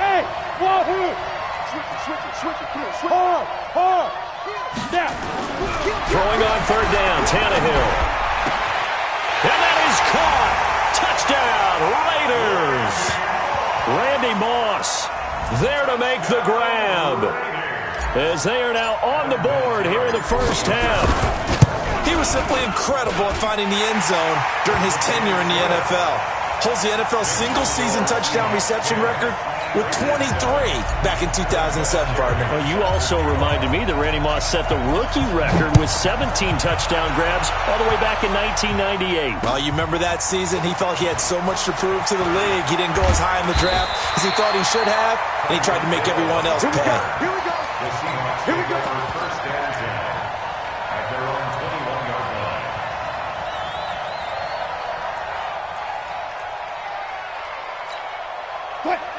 Hey, Wahoo! Switch it, come on, hard! Now! Throwing on 3rd down, Tannehill. And that is caught! Touchdown, Raiders! Randy Moss there to make the grab as they are now on the board here in the first half. He was simply incredible at finding the end zone during his tenure in the NFL. Holds the NFL single-season touchdown reception record with 23 back in 2007, partner. Well, you also reminded me that Randy Moss set the rookie record with 17 touchdown grabs all the way back in 1998. Well, you remember that season? He felt he had so much to prove to the league. He didn't go as high in the draft as he thought he should have, and he tried to make everyone else pay. Here we go. First down and 10 at their own 21-yard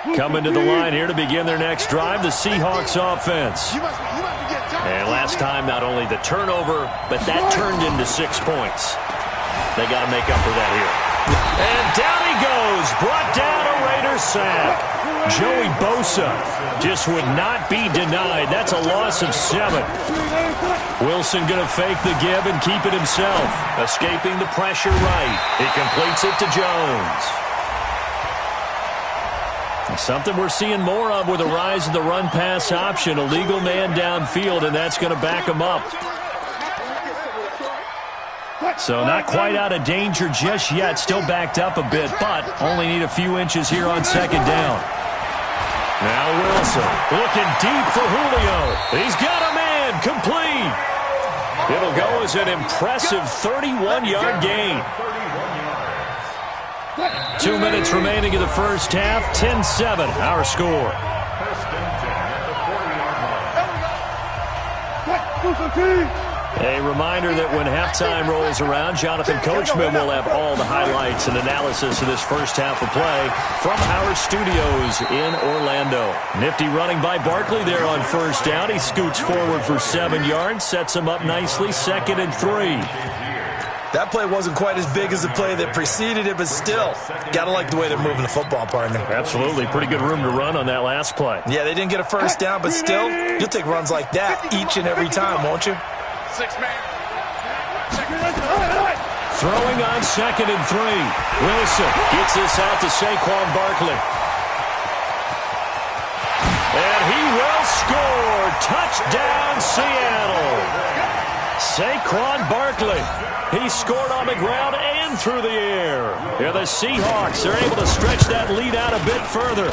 line. Coming to the line here to begin their next drive, the Seahawks offense. And last time, not only the turnover, but that turned into 6 points. They got to make up for that here. And down he goes, brought down a Raider sack. Joey Bosa just would not be denied. That's a loss of 7. Wilson going to fake the give and keep it himself. Escaping the pressure right. He completes it to Jones. Something we're seeing more of with the rise of the run-pass option. A legal man downfield, and that's going to back him up. So not quite out of danger just yet. Still backed up a bit, but only need a few inches here on second down. Now Wilson looking deep for Julio. He's got a man complete. It'll go as an impressive 31-yard gain. 2 minutes remaining in the first half. 10-7 our score. A reminder that when halftime rolls around, Jonathan Coachman will have all the highlights and analysis of this first half of play from our studios in Orlando. Nifty running by Barkley there on first down. He scoots forward for 7 yards, sets him up nicely, 2nd and 3. That play wasn't quite as big as the play that preceded it, but still, got to like the way they're moving the football, partner. Absolutely. Pretty good room to run on that last play. Yeah, they didn't get a first down, but still, you'll take runs like that each and every time, won't you? 6-man. Throwing on 2nd and 3. Wilson gets this out to Saquon Barkley. And he will score. Touchdown, Seattle. Saquon Barkley. He scored on the ground and through the air. Yeah, the Seahawks are able to stretch that lead out a bit further.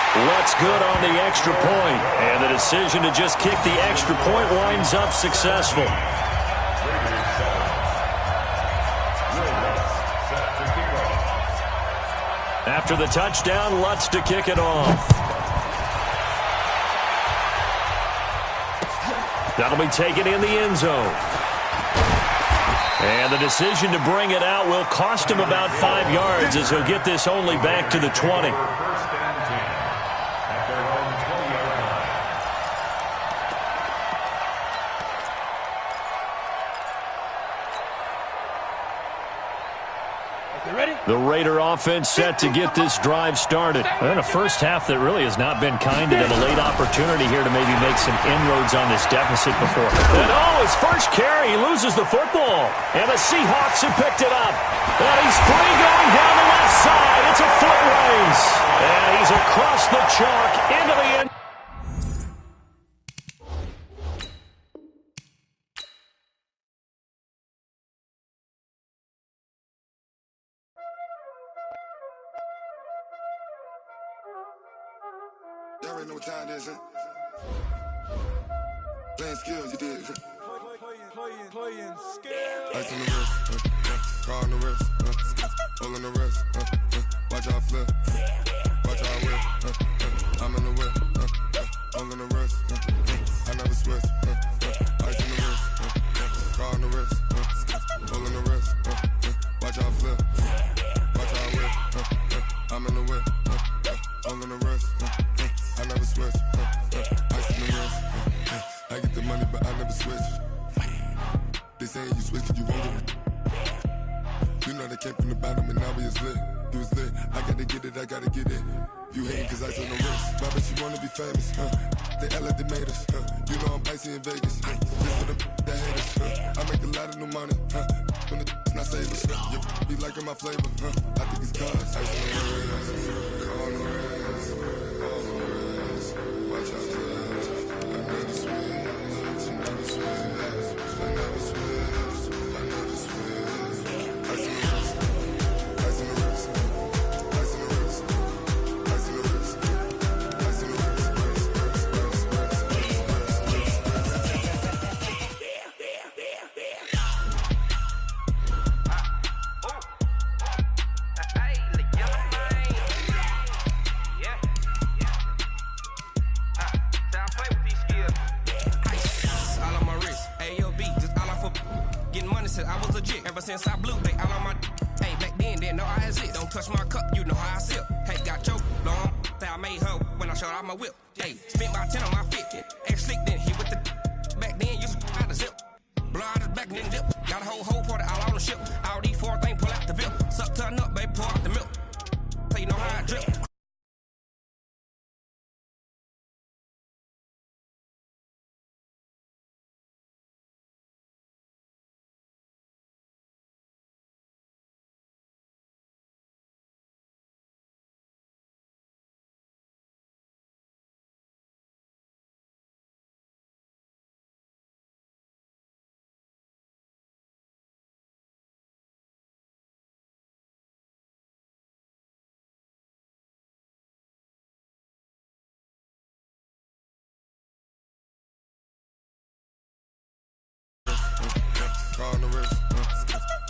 What's good on the extra point? And the decision to just kick the extra point winds up successful. After the touchdown, Lutz to kick it off. That'll be taken in the end zone. And the decision to bring it out will cost him about 5 yards as he'll get this only back to the 20. The Raider offense set to get this drive started. And a first half that really has not been kind to them. A late opportunity here to maybe make some inroads on this deficit before. And his first carry, he loses the football. And the Seahawks have picked it up. And he's free going down the left side. It's a foot race. And he's across the chalk into the end. Y'all already know what time it is, huh? Playing skills, you did. Playing skills. Ice on the wrist, car on the wrist, hole in the wrist, watch out flip, watch out whip, I'm in the whip, hole in the wrist, I never switch, ice on the wrist, car on the wrist, hole in the wrist, watch out flip, watch out whip, I'm in the whip, hole in the wrist, I never switch, ice on the wrist, I get the money but I never switch. They saying you switch, you won't get it. You know they came from the bottom and now we is lit. You was lit, I gotta get it, I gotta get it. You hating cause I on the wrist. Why bet you wanna be famous, They act like they made us, You know I'm icy in Vegas, This for the that hate us, I make a lot of new money, When the not savers, You be liking my flavor, I think it's cause. Ice on the wrist, on the wrist, on the wrist. Watch out, flash, I never switch, I never switch. I never switch, I never switch. Ice in the wrist, ice in the wrist, ice in the wrist, ice in the wrist, ice in the wrist, I was legit ever since I blew. They all on my hey back then didn't know I had it. Don't touch my cup, you know how I sip. Hey, got choked long. Say I made her when I showed out my whip. Hey, spent about 10 on my 50. Ex slick then hit with the back then used to out the zip. Blow out his back then dip. Got a whole party all on the ship. All these 4 things pull out the VIP. Suck to a nut, baby, pour out the milk. So you know how I drip.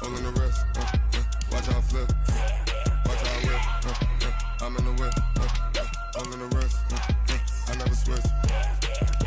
all in the wrist. Watch how I flip. Watch how I whip. I'm in the whip. All in the wrist. I never switch.